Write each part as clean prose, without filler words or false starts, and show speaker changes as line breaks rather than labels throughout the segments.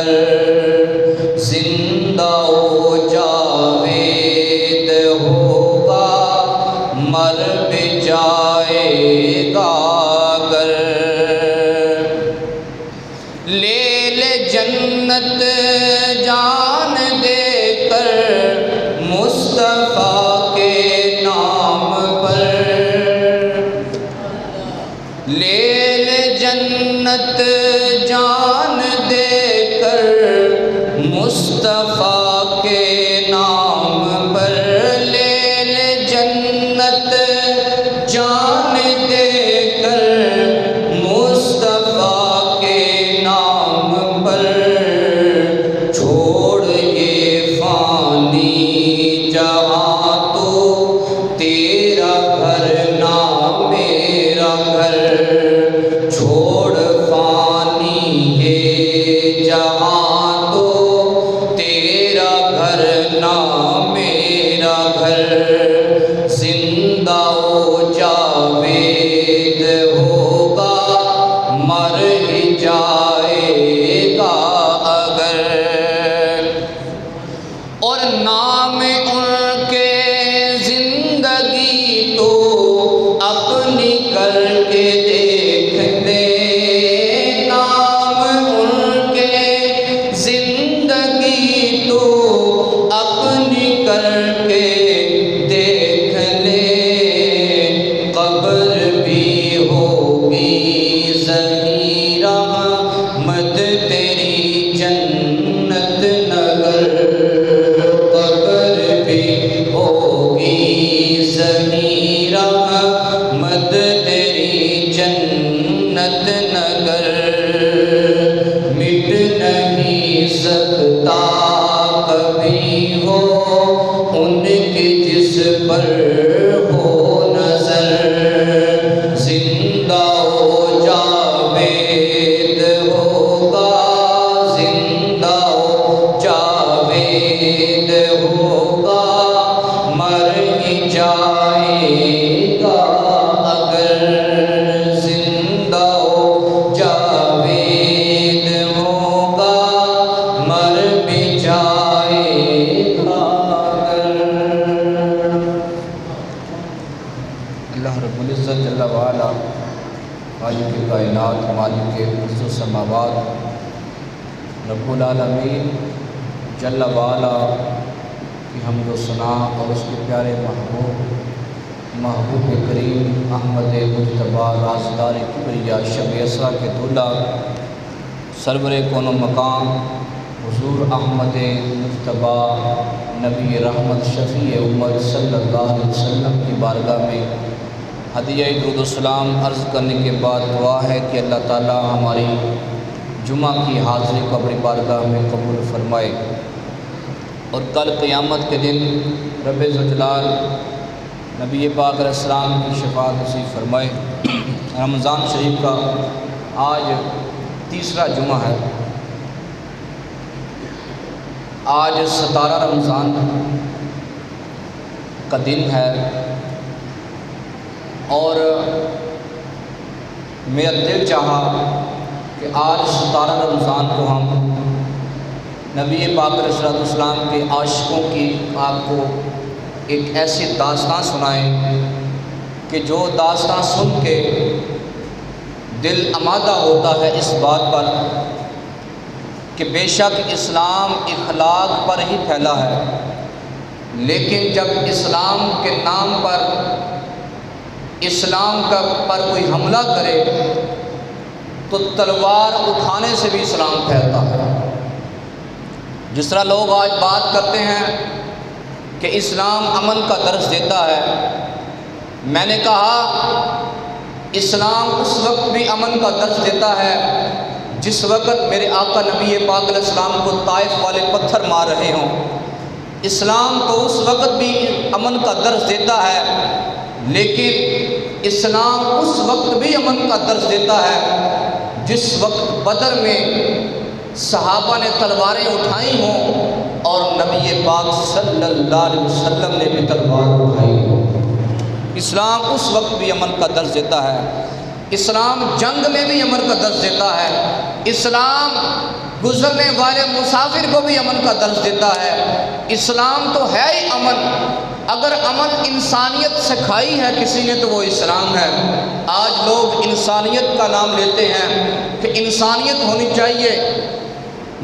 اگر زندہ ہو جاوید ہوگا مر بھی جائے گا اگر لے لے جنت جان دے کر مصطفیٰ کے نام پر لے لے جنت جان دے کر مصطفیٰ کے نام پر لے لے جنت جان دے کر مصطفیٰ کے نام پر چھوڑ یہ فانی جہاں تو تیرا گھر نہ میرا گھر چھوڑ فانی یہ جہاں تو تیرا گھر نہ میرا گھر زندہ ہو جاوید ہوگا مر ہی جائے گا اگر اور نام ان کے زندگی تو اپنی کر کے دیکھ دے نام ان کے زندگی تو اپنی کر کے دیکھ لے قبر بھی ہوگی ظہیر احمد تیری جنت نگر قبر بھی ہوگی ظہیر احمد تیری جنت نگر مٹ نہیں سکتا کبھی ہو ان کے جس پر ہو نظر زندہ ہو جاوید ہوگا زندہ ہو جاوید ہوگا مر ہی جائے گا اگر زندہ ہو جاوید ہوگا مر بھی جائے گا اگر اللہ رب العزت جل وعلا خالق کائنات مالک ارض و سماوات رب العالمین جل وعلا کی حمد و ثنا اور اس کے پیارے محبوب کریم احمد مجتبیٰ رازدار کبریا شب اسرا کے دولہ سرور کون و مقام حضور احمد مجتبیٰ نبی رحمت شفیع امت صلی اللہ علیہ وسلم کی بارگاہ میں ہدیہ درود و سلام عرض کرنے کے بعد دعا ہے کہ اللہ تعالی ہماری جمعہ کی حاضری کو اپنی بارگاہ میں قبول فرمائے اور کل قیامت کے دن رب ذوالجلال نبی پاک علیہ السلام کی شفاعت نصیب فرمائے۔ رمضان شریف کا آج تیسرا جمعہ ہے، آج 17 رمضان کا دن ہے اور میرا دل چاہا کہ آج 17 رمضان کو ہم نبی پاک علیہ السلام کے عاشقوں کی آپ کو ایک ایسی داستان سنائیں کہ جو داستان سن کے دل آمادہ ہوتا ہے اس بات پر کہ بے شک اسلام اخلاق پر ہی پھیلا ہے، لیکن جب اسلام کے نام پر اسلام پر کوئی حملہ کرے تو تلوار اٹھانے سے بھی اسلام پھیلتا ہے۔ جس طرح لوگ آج بات کرتے ہیں کہ اسلام امن کا درس دیتا ہے، میں نے کہا اسلام اس وقت بھی امن کا درس دیتا ہے جس وقت میرے آقا نبی پاک علیہ السلام کو طائف والے پتھر مار رہے ہوں۔ اسلام تو اس وقت بھی امن کا درس دیتا ہے، لیکن اسلام اس وقت بھی امن کا درس دیتا ہے جس وقت بدر میں صحابہ نے تلواریں اٹھائی ہوں اور نبی پاک صلی اللہ علیہ وسلم نے بھی تلوار اٹھائی ہو۔ اسلام اس وقت بھی امن کا درس دیتا ہے، اسلام جنگ میں بھی امن کا درس دیتا ہے، اسلام گزرنے والے مسافر کو بھی امن کا درس دیتا ہے۔ اسلام تو ہے ہی امن، اگر امن انسانیت سکھائی ہے کسی نے تو وہ اسلام ہے۔ آج لوگ انسانیت کا نام لیتے ہیں کہ انسانیت ہونی چاہیے،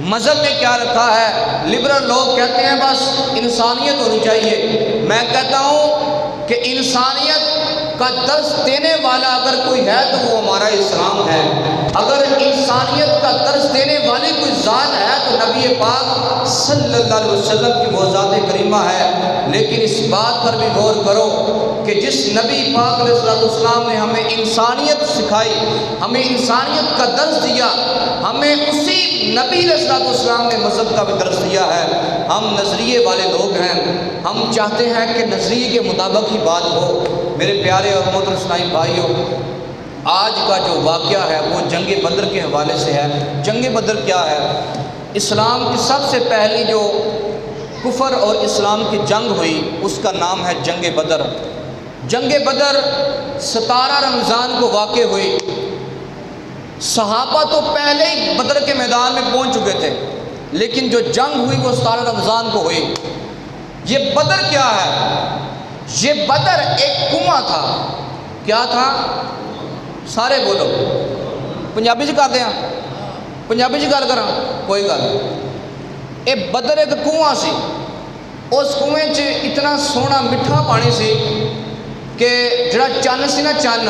مذہب میں کیا رکھا ہے؟ لبرل لوگ کہتے ہیں بس انسانیت ہونی چاہیے۔ میں کہتا ہوں کہ انسانیت کا درس دینے والا اگر کوئی ہے تو وہ ہمارا اسلام ہے۔ اگر انسانیت کا درس دینے والی کوئی ذات ہے تو نبی پاک صلی اللہ علیہ وسلم کی وہ ذات کریمہ ہے۔ لیکن اس بات پر بھی غور کرو کہ جس نبی پاک علیہ السلام نے ہمیں انسانیت سکھائی، ہمیں انسانیت کا درس دیا، ہمیں اسی نبی علیہ السلام نے مذہب کا بھی درس دیا ہے۔ ہم نظریے والے لوگ ہیں، ہم چاہتے ہیں کہ نظریے کے مطابق ہی بات ہو۔ میرے پیارے اور محترم اسلامی بھائیوں، آج کا جو واقعہ ہے وہ جنگ بدر کے حوالے سے ہے۔ جنگ بدر کیا ہے؟ اسلام کی سب سے پہلی جو کفر اور اسلام کی جنگ ہوئی اس کا نام ہے جنگ بدر۔ جنگ بدر 17 رمضان کو واقع ہوئی۔ صحابہ تو پہلے ہی بدر کے میدان میں پہنچ چکے تھے، لیکن جو جنگ ہوئی وہ 17 رمضان کو ہوئی۔ یہ بدر کیا ہے؟ یہ بدر ایک کنواں تھا۔ کیا تھا؟ سارے بولو، پنجابی چ کر دیا، پنجابی چ گل کراں، کوئی گل نہیں۔ یہ بدر ایک کنواں سی، اس کنویں چ اتنا سونا میٹھا پانی سی کہ جڑا چن سی نا، چن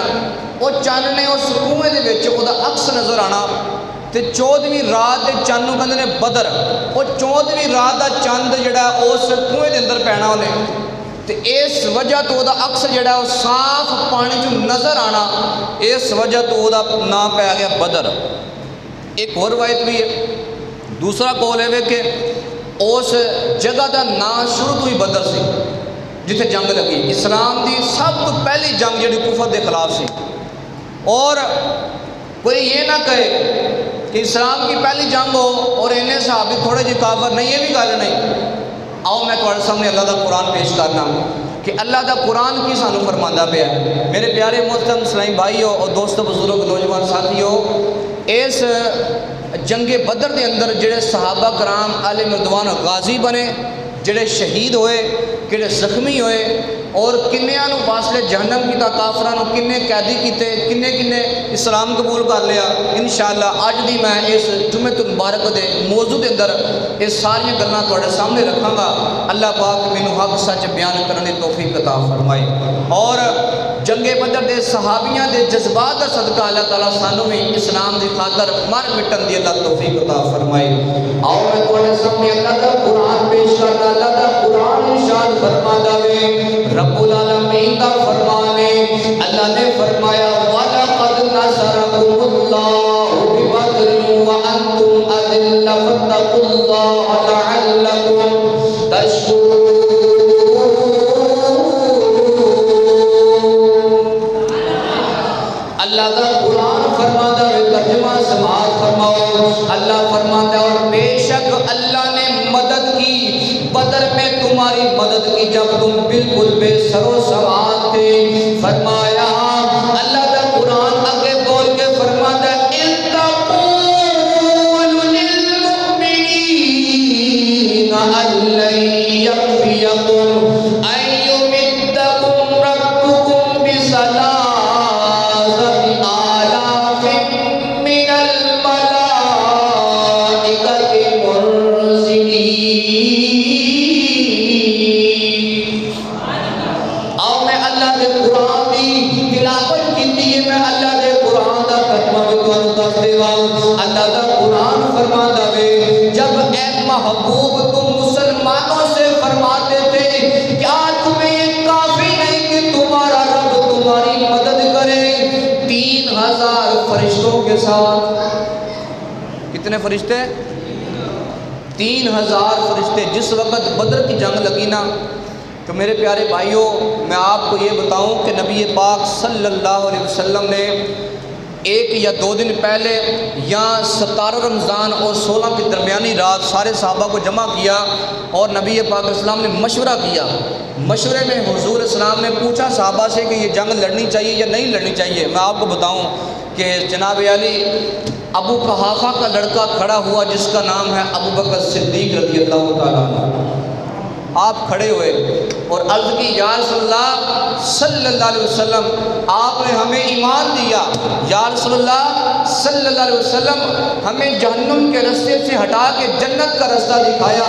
وہ چن نے اس کنویں دے وچ او دا عکس نظر آنا تے 14ویں رات دے چن نوں کہندے نے بدر۔ وہ 14ویں رات دا چند جڑا اس کنویں دے اندر پینا اونے تے اس وجہ تو دا عکس جڑا وہ صاف پانی جو نظر آنا، اس وجہ تو دا نام پہ گیا بدر۔ ایک اور روایت بھی ہے، دوسرا قول ہے کہ اس جگہ دا نام شروع تو ہی بدر سی جتھے جنگ لگی۔ اسلام دی سب تو پہلی جنگ جڑی کفر دے خلاف سی۔ اور کوئی یہ نہ کہے کہ اسلام کی پہلی جنگ ہو اور انہیں صحابی تھوڑے جی کافر، نہیں، یہ بھی گل نہیں۔ آؤ میں تمہارے سامنے اللہ دا قرآن پیش کرنا کہ اللہ دا قرآن کی سانو فرماندہ پہ ہے۔ میرے پیارے محترم اسلامی بھائیو اور دوستو، بزرگ، نوجوان ساتھیو، اس جنگ بدر دے اندر جڑے صحابہ کرام علی مردوان غازی بنے، جڑے شہید ہوئے، کڑے زخمی ہوئے، اور کنیاں نو فاصلے جہنم کیتا، کافراں نو کنے قیدی کیتے، کنے اسلام قبول کر لیا۔ انشاءاللہ اج دی میں اس جمعہ المبارک دے موضوع دے اندر یہ ساری گلاں تواڈے سامنے رکھاں گا۔ اللہ پاک مینوں حق سچ بیان کرنے دی توفیق عطا فرمائے، اور جنگ بدر دے صحابیاں دے جذبات دا صدقہ اللہ تعالیٰ سانوں بھی اسلام دی خاطر مر مٹن دی اللہ توفیق عطا فرمائے۔ آؤ میں تواڈے سامنے اللہ دا قرآن پیش کرنا۔ اللہ دا قرآن ارشاد فرماتا ہے، رب العالمین کا فرمان ہے، اللہ نے فرمایا وَلَقَدْ نَصَرَكُمُ اللَّهُ بِبَدْرٍ وَأَنْتُمْ أَذِلَّةٌ فَاتَّقُوا اللَّهَ لَعَلَّكُمْ تَشْكُرُونَ۔ اللہ کا قرآن فرماتا ہے، ترجمہ سماعت فرماؤ۔ اللہ فرماتا ہے اور بے شک اللہ نے مدد کی بدر میں، تمہاری مدد کی جب تم بالکل بے سر و سواد تھے۔ فرمایا اللہ کا قرآن آگے بول کے فرماتا ہے اِذْ تَقُولُ لِلْمُؤْمِنِينَ أَن لَّن يَكْفِيَكُمْ أَن يُمِدَّكُمْ رَبُّكُمْ بِثَلَاثَةِ آلَافٍ مِّنَ الْمَلَائِكَةِ مُرْسِلِينَ۔ آؤ میں اللہ دے قرآن دی تلاوت کیتی ہے، میں اللہ دے قرآن دا ترجمہ بھی تانوں دس دیواں۔ اللہ دا قرآن فرماتا ہے جب اے محبوب تم مسلمانوں سے فرماتے تھے کیا تمہیں یہ کافی نہیں کہ تمہارا رب تمہاری مدد کرے 3000 فرشتوں کے ساتھ؟ کتنے فرشتے؟ 3000 فرشتے۔ جس وقت بدر کی جنگ لگی نا تو میرے پیارے بھائیوں، میں آپ کو یہ بتاؤں کہ نبی پاک صلی اللہ علیہ وسلم نے 1 یا 2 دن پہلے یا 17 رمضان اور 16 کی درمیانی رات سارے صحابہ کو جمع کیا اور نبی پاک علیہ السلام نے مشورہ کیا۔ مشورے میں حضور اسلام نے پوچھا صحابہ سے کہ یہ جنگ لڑنی چاہیے یا نہیں لڑنی چاہیے۔ میں آپ کو بتاؤں کہ جناب علی ابو قحافہ کا لڑکا کھڑا ہوا جس کا نام ہے ابو بکر صدیق رضی اللہ تعالیٰ عنہ۔ آپ کھڑے ہوئے اور عرض کی یا رسول اللہ صلی اللہ علیہ وسلم آپ نے ہمیں ایمان دیا، یا رسول اللہ صلی اللہ علیہ وسلم ہمیں جہنم کے رستے سے ہٹا کے جنت کا رستہ دکھایا،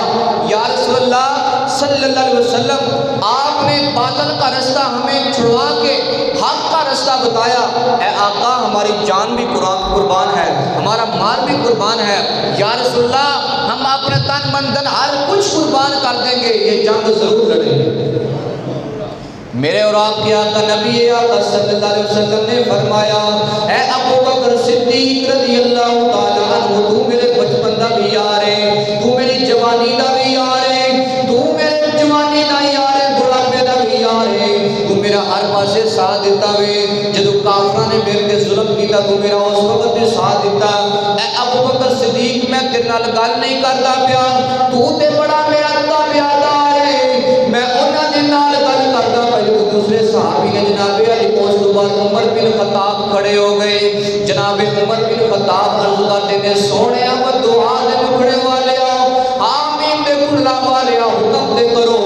یا رسول اللہ صلی اللہ علیہ وسلم آپ نے باطل کا رستہ ہمیں چھڑوا کے حق کا رستہ بتایا۔ اے آقا ہماری جان بھی قربان ہے، ہمارا مال بھی قربان ہے، یا رسول اللہ ہم اپنے تن من دھن ہر کچھ قربان کر دیں گے، یہ جنگ ضرور لڑیں گے۔ میرے اور آپ کے آقا نبی آقا صلی اللہ علیہ وسلم نے فرمایا اے ابو بکر صدیق رضی اللہ تعالیٰ عنہ تو میرے بچپن دا بھی یار ہے، تو میری جوانی دا بھی یار ہے، تو میرے جوانی دا یار ہے، بڑھاپے دا بھی یار ہے، تو میرا ہر پاسے ساتھ دیتا وے، جدو کافراں نے میرے تے ظلم کیتا تو میرا اس وقت بھی ساتھ دیتا۔ اے ابو بکر صدیق میں تیرے نال گل نہیں کردا پیا، تو تے بڑا میرا تابعدار ہے، میں انہاں دے نال گل کردا پیا۔ دوسرے صحابی نے جناب علی اس تو بعد عمر بن خطاب کھڑے ہو گئے، جناب عمر بن خطاب عرض کرتے نے سونے اب دعا دے مکھڑے والے آمین دے کھڑا والے حکم دے کرو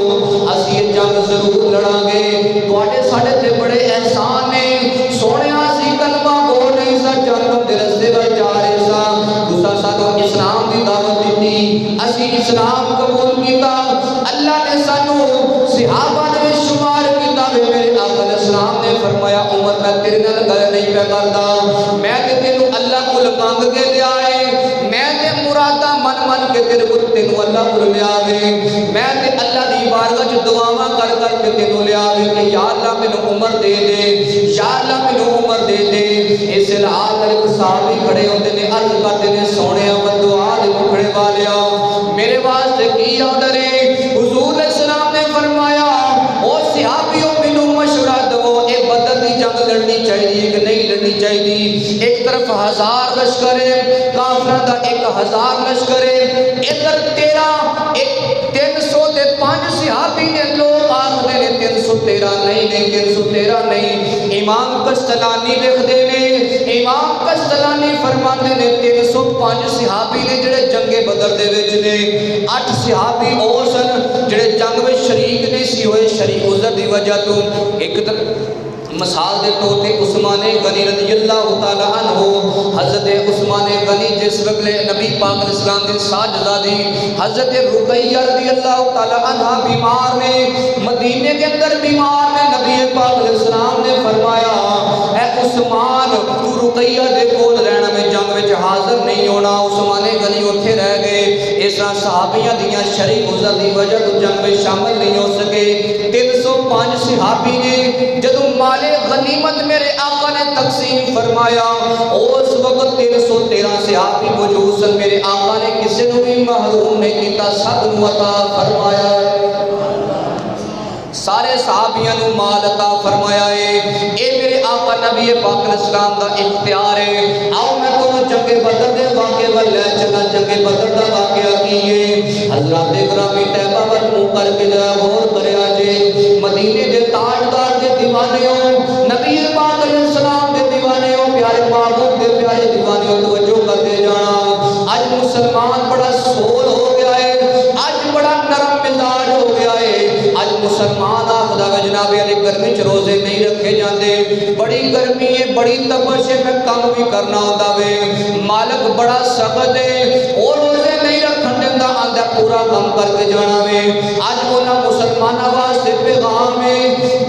اسی یہ جنگ ضرور لڑاں گے، تواڈے ساڈے تے بڑے احسان نے، سونے اسی کلمہ بول نہیں سا جنم دے رستے ول جا رہے سا، تساں سانو اسلام دی دعوت دتی، اسی اسلام قبول کیتا، اللہ نے سانو صحابہ دے شمار کیتا۔ میرے آقا السلام نے فرمایا عمر میں تیرے نال گل نہیں پہ کردا، میں تے تینوں اللہ کول منگ کے لیا ہے، میں تے مراداں من کے تیرے کول تینوں اللہ کول لیا ہے، میں تے اللہ دی بارگاہ وچ دعاواں کر کے تینوں لیا ہے کہ یا اللہ مینوں عمر دے دے، یا اللہ مینوں عمر دے دے۔ اس لحاظ ایک صحابی کھڑے ہوندے نے عرض کرتے نے سونیا و دعا دے مکھڑے والیا میرے واسطے کی آرڈر ہے؟ حضور علیہ السلام نے فرمایا او صحابیوں مینوں مشورہ دو، اے بدر دی جنگ لڑنی چاہیے کہ نہیں لڑنی چاہیے؟ ایک طرف 1000 لشکر ہے کافراں دا، 1000 لشکر ہے، ادھر تیرا 305 صحابی نے، لوگ آکھدے نے 313 نہیں نہیں 313 نہیں، امام قسطلانی لکھ دے نے، امام قسطلانی فرماندے نے 305 صحابی نے جڑے جنگ بدر دے وچ نے، 8 صحابی او سن جڑے جنگ وچ شریک نہیں سی ہوئے شریک عذر دی وجہ تو۔ ایک مثال دے طور تے عثمان غنی رضی اللہ تعالی عنہ، حضرت عثمان غنی جس وقت نبی پاک علیہ السلام دی ساجزادی حضرت رقیہ رضی اللہ تعالی عنہ بیمار نے، مدینے کے اندر بیمار نے، نبی پاک علیہ السلام نے فرمایا اے عثمان تو رقیہ دے کول رہنا میں جنگ وچ حاضر نہیں ہونا۔ عثمان غنی اوتھے رہ گئے، اس طرح صحابیاں دیاں شریک عذر دی وجہ تو جنگ وچ شامل نہیں ہو سکے۔ 305 صحابی نے جدوں مال غنیمت میرے آقا نے تقسیم فرمایا، اس وقت 313 صحابی موجود سن، میرے آقا نے کسی کو بھی محروم نہیں کیتا، سب کو عطا فرمایا ہے، سارے صحابیاں نو مال عطا فرمایا ہے۔ اے میرے آقا نبی پاک علیہ السلام دا اختیار ہے۔ آؤ میں تو جنگ بدر دے واقعے ول لے چلا، جنگ بدر دا واقعہ کی ہے حضرات گرامی طیبہ ول منہ کر کے ذرا غور کریا جے، مدینے دے تاجدار دے دیوانیوں، نبی پاک علیہ السلام دے دیوانیوں، پیارے محبوب دے پیارے دیوانیوں توجہ کرتے جانا، آج مسلمان بڑا سول ہو گیا ہے، آج بڑا نرم مزاج ہو گیا ہے، آج مسلمان آخدا ہے جناب علی گرمی چ روزے نہیں رکھے جاندے، بڑی گرمی ہے، بڑی تپش ہے، میں کام بھی کرنا ہوندا وے، مالک بڑا سخت ہے اور روزے نہیں رکھن دیندا، آندا پورا کام کر کے جانا وے۔ آج انہاں مسلماناں واسطے پیغام ہے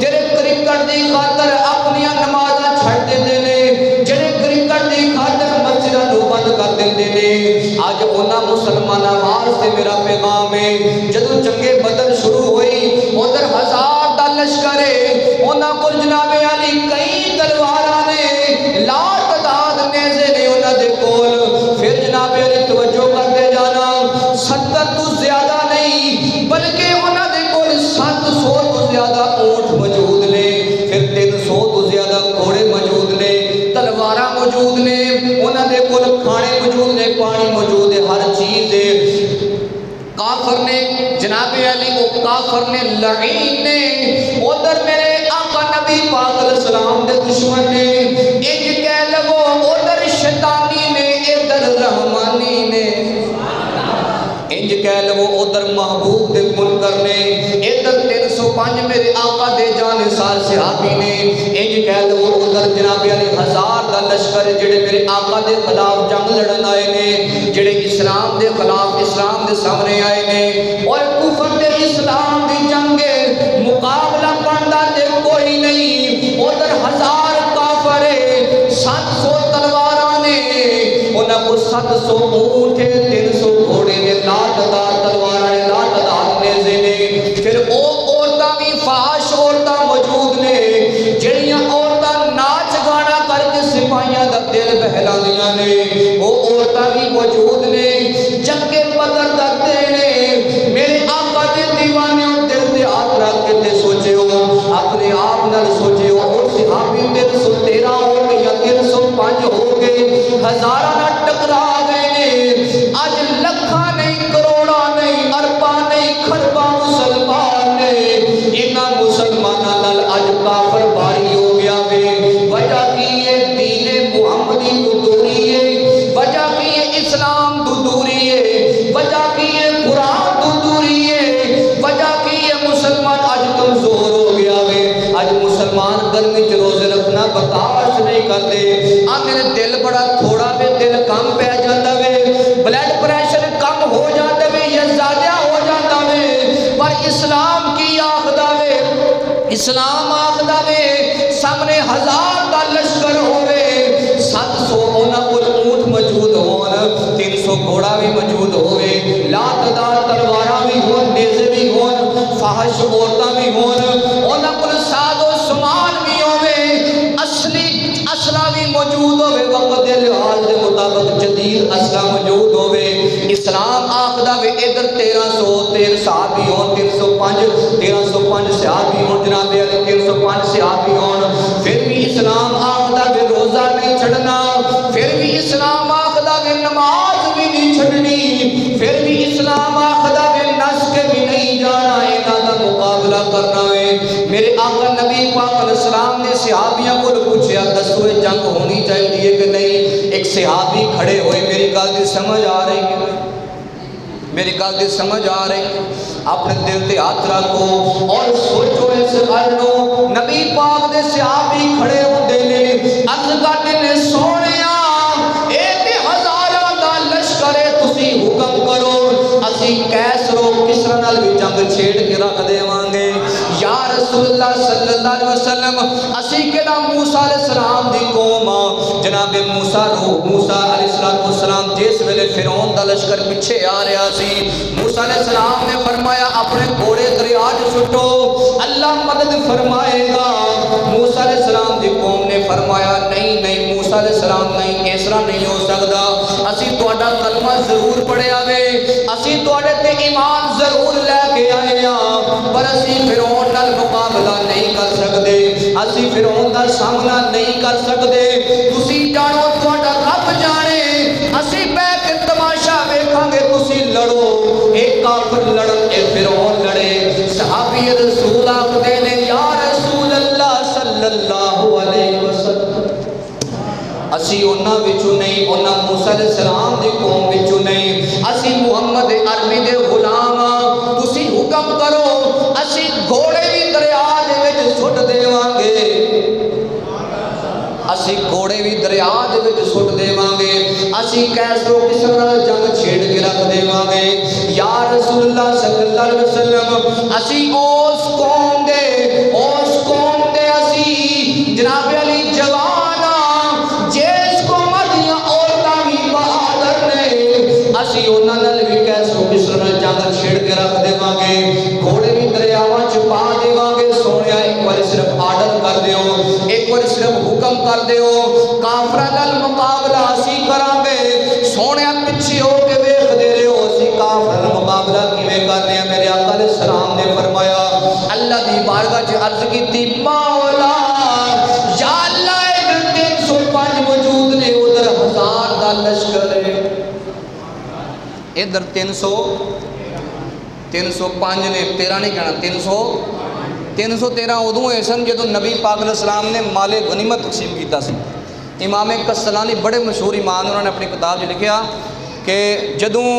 جڑے کرکٹ دی خاطر اپنی نمازاں چھڈ دیندے نے، جڑے کرکٹ دی خاطر مسجداں نوں بند کر دیندے نے، آج انہاں مسلماناں واسطے میرا پیغام ہے جدوں جنگ بدر شروع ہوئی ادھر 1000 دا لشکر ہے، انہاں کول جناب علی کئی تلواراں نے، لا تعداد نیزے نے انہاں دے کول، پھر جناب علی توجہ کرتے جانا 70 تو زیادہ نہیں بلکہ انہاں دے کول 700 تو زیادہ اونٹ موجود نے، پھر 300 تو زیادہ گھوڑے موجود نے، تلواراں موجود نے، انہاں دے کول کھانے موجود نے، پانی موجود ہے، ہر چیز ہے۔ کافر نے جناب علی کو کافر نے لعین نے ادھر میرے آقا نبی پاک علیہ السلام دے دشمن نے ایک کہہ لگو ادھر شیطانی نے ایک الرحمانی نے انج کہہ لو ادھر محبوب دے منکر نے ادھر 305 میرے آقا دے جانثار صحابی نے انج کہہ لو ادھر جناب علی 1000 دا لشکر جڑے میرے آقا دے خلاف جنگ لڑن آئے نے جڑے اسلام دے خلاف اسلام دے سامنے آئے نے اور کفر دے اسلام دی جنگ مقابلہ بندا تے کوئی نہیں ادھر 1000 کافر 700 تلواراں نے انہاں کو 700 اونٹ 300 گھوڑے نے لاتدار تلواراں نے لاتدار نیزے نے پھر او عورتاں بھی فحش عورتاں موجود نے جڑیاں عورتاں ناچ گانا کر کے سپاہیاں دا دل بہلاندیاں نے او عورتاں بھی موجود نے جنگ بدر دا دن میرے آقا دے دیوانے دل تے ہاتھ رکھ کے تے سوچیو اپنے آپ نال سوچیو اور صحابی 313 ہو گئے یا 305 ہو گئے ہزاراں نال ٹکرا گئے نے اج لکھاں نہیں کروڑا نہیں ارباں نہیں کھرباں مسلمان نے انہاں مسلماناں نال اج کافر باری ہو گیا وے وجہ کی ہے دین محمدی تو دوری ہے وجہ کی ہے اسلام تو دوری ہے وجہ کی ہے قرآن تو دوری ہے وجہ کی ہے مسلمان اج کمزور ہو گیا وے اج مسلمان گرمی چ روزے رکھنا برداشت نہیں کرتے میرے دل بڑا تھوڑا وے دل کم پہ جاتا وے بلڈ پریشر کم ہو جاتا وے یا زیادہ ہو جاتا وے پر اسلام کی آخدا وے اسلام آخدا وے سامنے 1000 دا لشکر ہوئے 700 اونا کچھ اونٹ موجود ہون 300 گھوڑا بھی موجود ہوئے لاتدار تلواراں بھی ہون نیزے بھی ہون فحش عورتاں بھی ہون اونا کچھ ساز و سامان بھی ہوئے اصلی اسلحہ بھی موجود ہوئے وقت دے لحاظ دے مطابق جدید اسلحہ موجود ہوئے اسلام آخدہ وے ادھر 1300 صحابی ہون 305 صحابی ہون جناب علی 305 صحابی ہون پھر بھی اسلام آخدہ وے روزہ نہیں چھڑنا پھر بھی اسلام آخدہ وے نماز بھی نہیں چھڑنی پھر بھی اسلام آخدہ وے نس کے بھی نہیں جانا اینا دا مقابلہ کرنا ہے میرے آقا نبی پاک علیہ السلام نے صحابیاں کو پوچھا دسو جنگ ہونی چاہیے کہ نہیں ایک صحابی کھڑے ہوئے میری گل دی سمجھ آ رہی ہے میری گل دی سمجھ آ رہی ہے اپنے دل تے ہاتھ رکھو اور سوچو اس گل نو نبی پاک دے صحابی کھڑے ہوندے نے عرض کرتے نے سونیا اے تے ہزاراں دا لشکر ہے تسی حکم کرو اسی کیسرو کسرا نال بھی جنگ چھیڑ کے رکھ دیواں گے یا رسول اللہ صلی اللہ علیہ وسلم اسی کہڑا موسیٰ علیہ السلام دی قوم جناب موسیٰ علیہ السلام جس ویلے فرعون دا لشکر پیچھے آ رہا سی موسیٰ علیہ السلام نے فرمایا اپنے گھوڑے دریا وچ سٹو اللہ مدد فرمائے گا موسیٰ علیہ السلام دی قوم نے فرمایا نہیں موسیٰ علیہ السلام نہیں اس طرح نہیں ہو سکتا اسی تہاڈا کلمہ ضرور پڑھیا وے اسی تہاڈے تے ایمان ضرور لے کے آئے ہاں پر اسی فرعون نال مقابلہ نہیں کر سکتے اسی فرعون دا سامنا نہیں کر سکتے تسی جانو تہاڈا رب جانے اسی بیٹھ کے تماشا ویکھاں گے تسی لڑو ایک کافر لڑن اے فرعون لڑے صحابی رسول آکھدے نے یا رسول اللہ صلی اللہ علیہ وسلم اسی انہاں وچوں نہیں انہاں موسیٰ علیہ السلام دی قوم وچوں نہیں اسی محمد عربی دے غلام تسی حکم کرو اسی گھوڑے بھی دریا دے وچ سٹ دیواں گے اسی گھوڑے بھی دریا دے وچ سٹ دیواں گے اسی کیسرو کسرا جنگ چھیڑ کے رکھ دیواں گے یا رسول اللہ صلی اللہ علیہ وسلم اسی اس قوم دے اسی جناب علی جوانا جس کو مدیاں عورتاں بھی بہادر نے اسی انہاں نال بھی کیسرو کسرا جنگ چھیڑ کے رکھ دیواں گے گھوڑے بھی دریاواں چ پا دیواں گے سونیا ایک بار صرف آرڈر کر دیو ایک بار صرف حکم کر دیو کافراں نال مقابلہ اسی کراں گے سونیا پیچھے ہو کے ویکھ دے رہے ہو اسی کافراں نال مقابلہ کیویں کرنے ہیں میرے آقا علیہ السلام نے فرمایا اللہ دی بارگاہ چ عرض کیتی مولا یا اللہ ادھر 305 موجود نے ادھر 1000 دا لشکر ہے ادھر 305 نے 13 نہیں کہنا 313 ادوں ہوئے سن جدوں نبی پاک علیہ السلام نے مال غنیمت تقسیم کیتا سی امام کسلانی بڑے مشہور امام، انہوں نے اپنی کتاب جو لکھیا کہ جدوں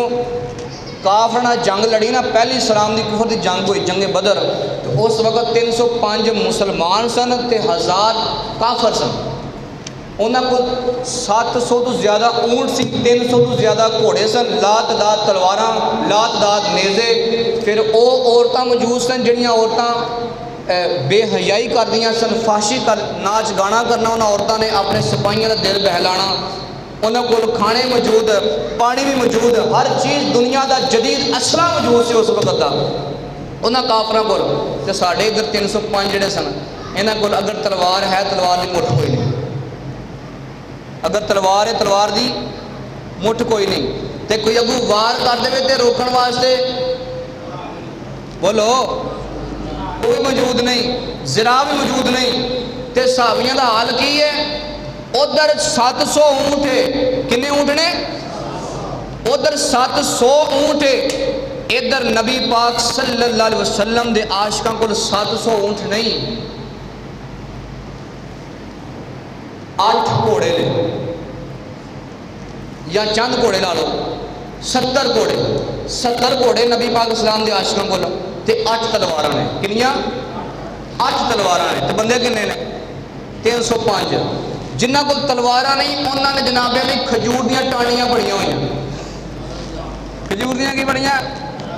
کافر نال جنگ لڑی نا، پہلی اسلام دی کفر دی جنگ ہوئی، جنگ بدر، تو اس وقت 305 مسلمان سن تے 1000 کافر سن۔ انہاں کو 700 تو زیادہ اونٹ سی، 300 تو زیادہ گھوڑے سن، لاتعداد تلواراں، لاتعداد نیزے۔ پھر او عورتاں موجود سن جڑیاں عورتاں بے حیائی کردیاں سن، فحشی کر ناچ گانا کرنا انہاں عورتاں نے، اپنے سپاہیاں دا دل بہلانا۔ انہاں کول کھانے موجود، پانی بھی موجود، ہر چیز دنیا دا جدید اسلحہ موجود سی اس وقت دا انہاں کافراں کول۔ تے ساڈے ادھر 305 جڑے سن، انہاں کول اگر تلوار ہے، تلوار دی مٹھ کوئی نہیں، اگر تلوار ہے تلوار دی مٹھ کوئی نہیں، تے کوئی اگوں وار کر دے تے روکن واسطے بولو کوئی موجود نہیں، ذرا بھی موجود نہیں۔ تے صحابیاں دا حال کی ہے؟ ادھر 700 اونٹ ہے، کنے اونٹ نے؟ ادھر 700 اونٹ ہے، ادھر نبی پاک صلی اللہ علیہ وسلم دے عاشقاں کو 700 اونٹ نہیں، 8 گھوڑے نے، یا چند گھوڑے لا لو، 70 گھوڑے، 70 گھوڑے نبی پاک اسلام دے عاشقاں کو، تے 8 تلواراں نے، کنیاں؟ 8 تلواراں نے، تے بندے کنے نے؟ 305۔ جنہاں کو تلواراں نہیں، انہاں نے جناب علی کھجور دیاں ٹانیاں بڑیاں ہوئیاں، کھجور دیاں کی بڑیاں؟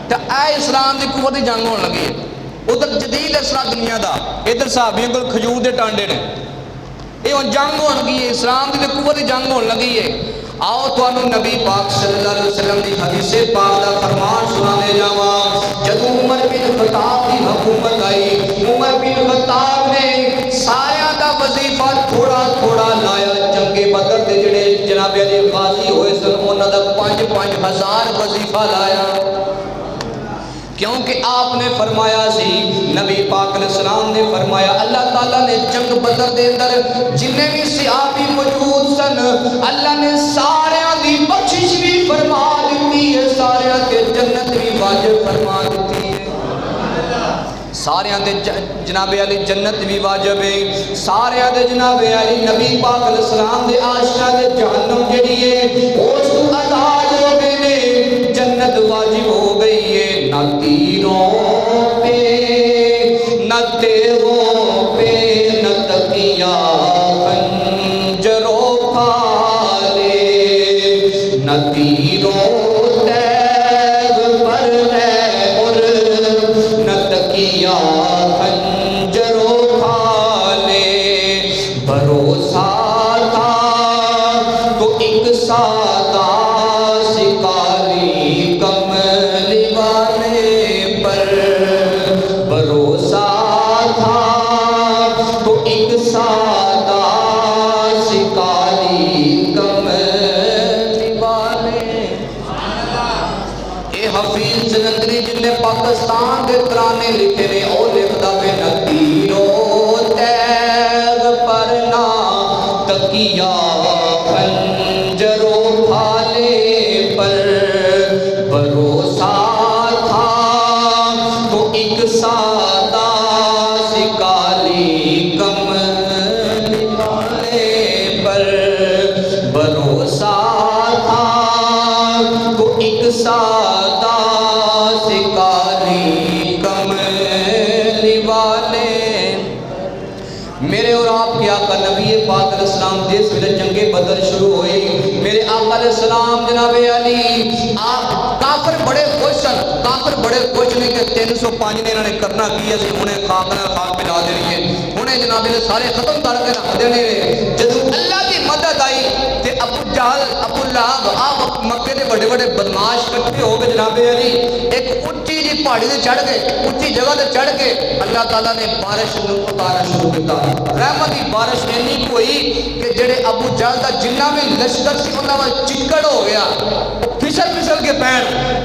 تے اے اسلام دی قوت دی جنگ ہون لگی ہے، ادھر جدید اسلحہ دنیا دا، ادھر صحابیاں کو کھجور دے ٹانڈے نے، یہ ہن جنگ ہون لگی ہے، اسلام دی قوت دی جنگ ہون لگی ہے۔ آؤ تانوں نبی پاک صلی اللہ علیہ وسلم دی حدیث پاک دا فرمان سنانے جاواں۔ جدوں عمر بن خطاب دی حکومت آئی، عمر بن خطاب نے سارے دا وظیفہ تھوڑا تھوڑا لایا، جنگ بدر دے جڑے جناب علی غازی ہوئے سن انہاں دا 5,000 وظیفہ لایا، کیونکہ آپ نے فرمایا سی، نبی پاک علیہ السلام نے فرمایا، اللہ تعالیٰ نے جنگ بدر دے اندر جنہیں بھی صحابی موجود سن، اللہ نے سارے دی بخشش بھی فرما دیتی ہے، سارے تے جنت بھی واجب فرما دیتی ہے، سارے دے جناب علی جنت بھی واجب ہے، سارے دے جناب علی نبی پاک علیہ السلام دے عاشقاں دے جہنم جڑی ہے اس تو آزاد ہو گئے نے، جنت واجب ہو گئی ہے۔ نہ تیروں پہ نہ تیغوں پہ نہ تکیہ خنجروں پھالے، نہ تیروں تیغ پر ہے اور نہ تکیہ خنجروں پھالے، بھروسہ تھا تو ایک سادہ سکاری کملی والے پر، بھروسہ تھا تو ایک سادہ سکاری کملی والے۔ اے حفیظ جلندری جن نے پاکستان کے ترانے لکھے نے، او لکھدا پہ نہ تیروں تیغ پر نہ تکیہ خنجروں پھالے پر، بھروسہ تھا تو ایک سادہ سکالی کملی والے پر، بھروسہ تھا تو ایک سادہ سکالی کملی والے۔ میرے اور آپ کے آقا نبی پاک علیہ السلام جس ویلے جنگ بدر شروع ہوئی، میرے آقا علیہ السلام جناب علی آپ کافر بڑے خوش سن، کافر بڑے خوش نے کہ 305 نے انہوں نے کرنا کی ہے، انہیں خاک نہ خاک ملا دینی ہے، انہیں جناب علی سارے ختم کر کے رکھ دینے ہیں۔ جدو اللہ کی مدد آئی تے ابو جہل ابو لہب آپ مکے دے بڑے بڑے بدماش کٹھے ہو کے جناب علی ایک اونچی جی پہاڑی تے چڑھ گئے، اونچی جگہ تے چڑھ کے اللہ تعالیٰ نے بارش اتارنا شروع کیتا، رحمت کی بارش اینی ہوئی کہ جڑے ابو جہل دا جنہ بھی لشکر سی انہاں ول چکڑ ہو گیا، پھسل پھسل کے پین،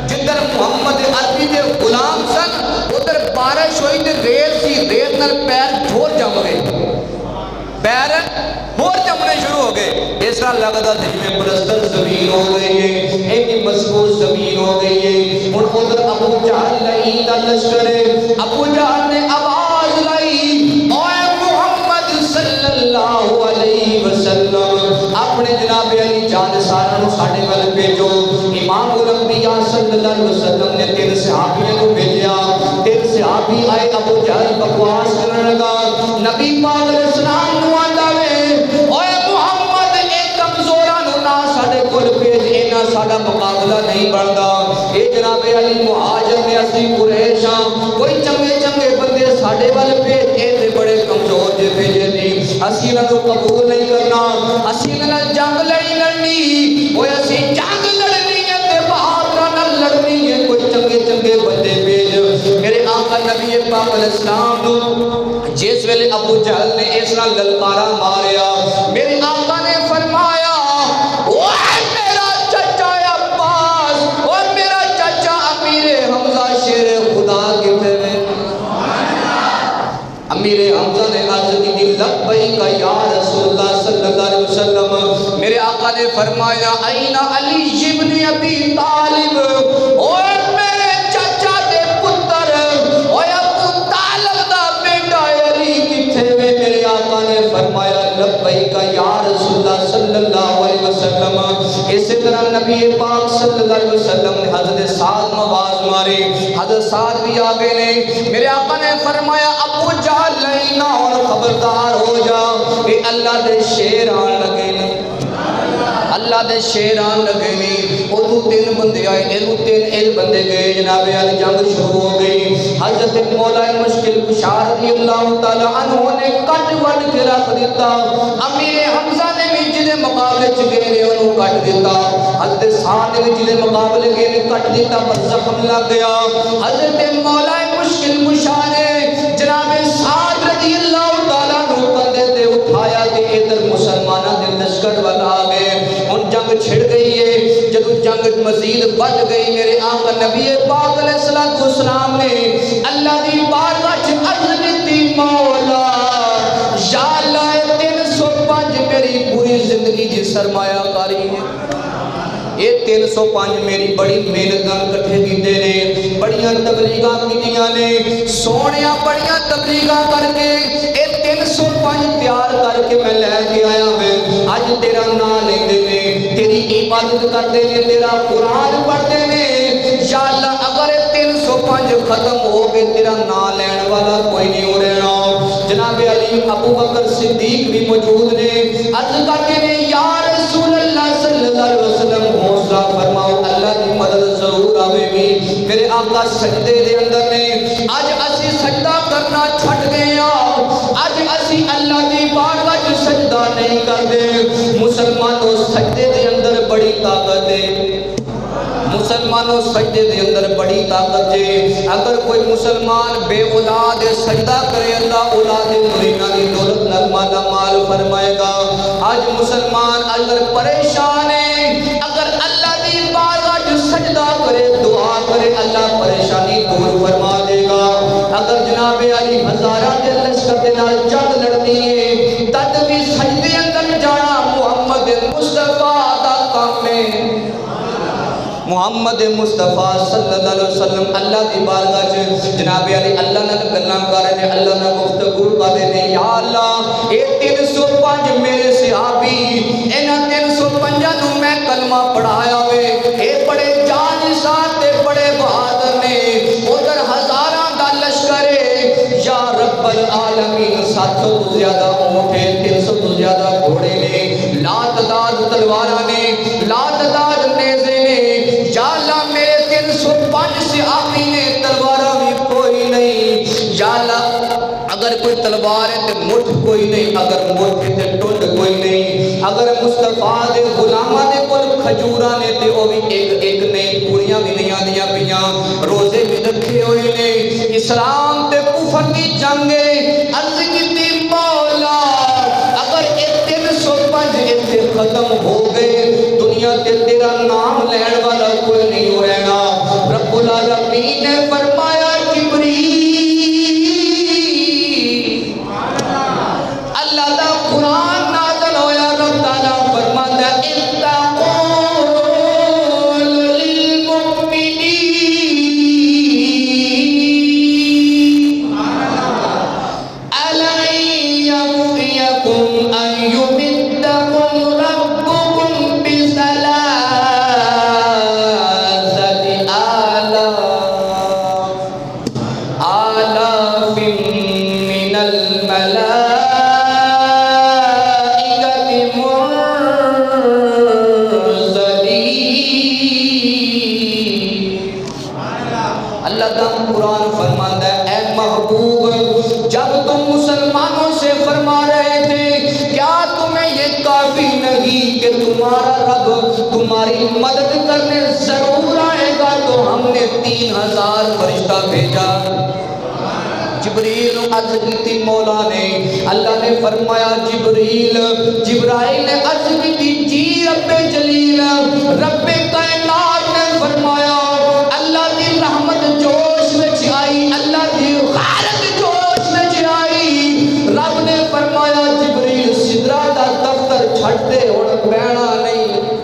جدھر محمد عربی دے غلام سن ادھر بارش ہوئی تے ریت سی، ریت نال پیر دھور جم گئے، پیر اور جمنے شروع ہو گئے، اس طرح لگتا تھا جی پلستر زمین ہو گئی ہے، ایک مضبوط زمین ہو گئی ہے۔ اور ادھر ابو جہل لائی دا لشکر ہے، ابو جہل نے آواز لائی، اے محمد صلی اللہ علیہ وسلم اللہ علیہ وسلم نے 3 صحابیوں کو بھیجا. 3 صحابی آئے. ابو جہل بکواس کرنے لگا. نبی پاک علیہ السلام نو آندا وے اوے محمد اے کمزوراں نو نہ ساڈے کول بھیج, اینا ساڈا مقابلہ نہیں بندا. اے جناب علی مہاجر نے اسی قریش ہاں, کوئی چنگے چنگے بندے ساڈے ول بھیج, اے تے بڑے کمزور جے بھیجے نہیں, اسی انہاں نو قبول نہیں کرنا, اسی انہاں نال جنگ لڑنی. اوے اسی جنگ لڑنی ہے تے بہادراں نال لڑنی ہے, کوئی چنگے چنگے بندے بھیج. میرے آقا نبی پاک علیہ السلام نو جس ویلے ابو جہل نے اس طرح للکارا ماریا, میرے آقا نے فرمایا اوے میرا چچا عباس, اور میرا چچا امیر حمزہ شیر خدا کتے میں. امیر حمزہ نے عرض کی لبیک یا رسول اللہ صلی اللہ علیہ وسلم. میرے آقا نے فرمایا این علی ابن ابی طالب, اور میرے چچا دے پتر اور ابو طالب دا بیٹا علی کتھے وے. میرے آقا نے فرمایا لبیک یا رسول اللہ صلی اللہ علیہ وسلم. اسی طرح نبی پاک صلی اللہ علیہ وسلم نے حضرت سعد آواز ماری, حضرت سعد بھی آگے نے. میرے آقا نے فرمایا ابو جہل لینا اور خبردار ہو جا, کہ اللہ دے شیر آن لگے نے, اللہ دے شیر آن لگے نے. ادو 3 بندے آئے, ادو 3 بندے گئے. جناب علی جنگ شروع ہو گئی. حضرت مولا مشکل کشا رضی اللہ تعالی عنہ نے کٹ وڈ کے رکھ دیتا. امیر حمزہ نے بھی جدے مقابلے چ گئے نے انہوں کٹ دیتا. حضرت سعد نے بھی جدے مقابلے گئے نے کٹ دیتا, پر زخم لگ گیا. حضرت مولا مشکل کشا نے جناب سعد رضی اللہ تعالی عنہ کندھے تے اٹھایا کہ ادھر مسلماناں دے لشکر والا آ گئے. ہن جنگ چھڑ گئی ہے. جب جنگ مزید بڑھ گئی, میرے آقا نبی پاک علیہ السلام نے اللہ دی بارگاہ وچ عرض کیتی مولا یا اللہ 305 میری پوری زندگی دی سرمایہ کاری ہے. یہ 305 میری بڑی محنت نال کٹھے کیتے نے, بڑیاں تبلیغاں کیتیاں نے, سونیاں بڑیاں تبلیغاں کر کے اے 305 تیار کر کے میں لے کے آیا میں. اج تیرا نام لیندے نے, تیری عبادت کرتے نے, تیرا قرآن پڑھتے نے. یا اللہ اگر 305 ختم ہو گئے تیرا نام لین والا کوئی نہیں ہو رہنا. جناب علی ابو بکر صدیق بھی موجود نے, عرض کرتے نے یا رسول اللہ صلی اللہ علیہ وسلم حوصلہ فرماؤ, اللہ کی مدد ضرور آوے گی. میرے آقا سجدے دے اندر نے, اج اسی سجدہ کرنا چھٹ گئے ہاں, اج اسی اللہ دی بارگاہ وچ سجدہ نہیں کردے. مسلمانوں سجدے دے اندر بڑی طاقت ہے, مسلمانوں سجدے دے اندر بڑی طاقت ہے. اگر کوئی مسلمان بے اولاد سجدہ کرے اللہ اولاد مرینا دی دولت نال مالا مال فرمائے گا. آج مسلمان اگر پریشان ہے, اگر اللہ دی بارگاہ جو سجدہ کرے دعا کرے اللہ پریشانی دور فرما دے گا. اگر جناب علی ہزاراں دے لشکر دے نال جنگ لڑنی ہے تد بھی سجدے اندر جانا محمد مصطفیٰ دا کام ہے. محمد مصطفیٰ صلی اللہ علیہ وسلم اللہ دی بارگاہ چ جناب علی اللہ نال گلاں کر رہے نے, اللہ نال گفتگو کر رہے نے. یا اللہ اے 305 میرے صحابی, انہاں 305 نو میں کلمہ پڑھایا وے, اے بڑے جانشاں تے بڑے بہادر نے. ادھر ہزاراں دا لشکر ہے یا رب العالمین, 700 تو زیادہ اونٹ ہیں, 300 تو زیادہ گھوڑے نے, لا تعداد تلواراں نے, لا تعداد نیزے نے. یا اللہ میرے 305 صحابی نے, تلواراں بھی کوئی نہیں. یا اللہ اگر کوئی تلوار ہے تے مٹھ کوئی نہیں, اگر مٹھ ہے تے ٹنڈ کوئی نہیں. اگر مصطفیٰ دے غلاماں دے کول کھجوراں نے تے او بھی ایک ایک نہیں, پوریاں بھی نہیں آندیاں پیاں, روزے بھی رکھے ہوئے نے. اسلام تے کفر دی جنگ ہے. عرض کیتی مولا اگر اے 305 ایتھے ختم ہو گئے دنیا تے تیرا نام لین والا کوئی نہیں ہو رہنا. رب العالمین نے فرمایا جبریل, اللہ دا قرآن نازل ہویا, رب تعالیٰ فرماتا ہے اتقوا للمؤمنین أَلَنْ يَكْفِيَكُمْ أَنْ يُمِدَّكُمْ رَبُّكُمْ بِثَلَاثَةِ اللہ کا قرآن فرماتا ہے اے محبوب جب تم مسلمانوں سے فرما رہے تھے کیا تمہیں یہ کافی نہیں کہ تمہارا رب تمہاری مدد کرنے ضرور آئے گا، تو ہم نے 3000 فرشتہ بھیجا۔ جبریل عرض کی تھی مولا نے، اللہ نے فرمایا جبرائیل نے عرض کی تھی جی رب جلیل، رب کائنات نے فرمایا اللہ دی رحمت جوش میں آئی، اللہ دی غیرت جوش میں آئی۔ رب نے فرمایا جبریل سدرا دا دفتر چھٹ دے، ہن بہنا نہیں،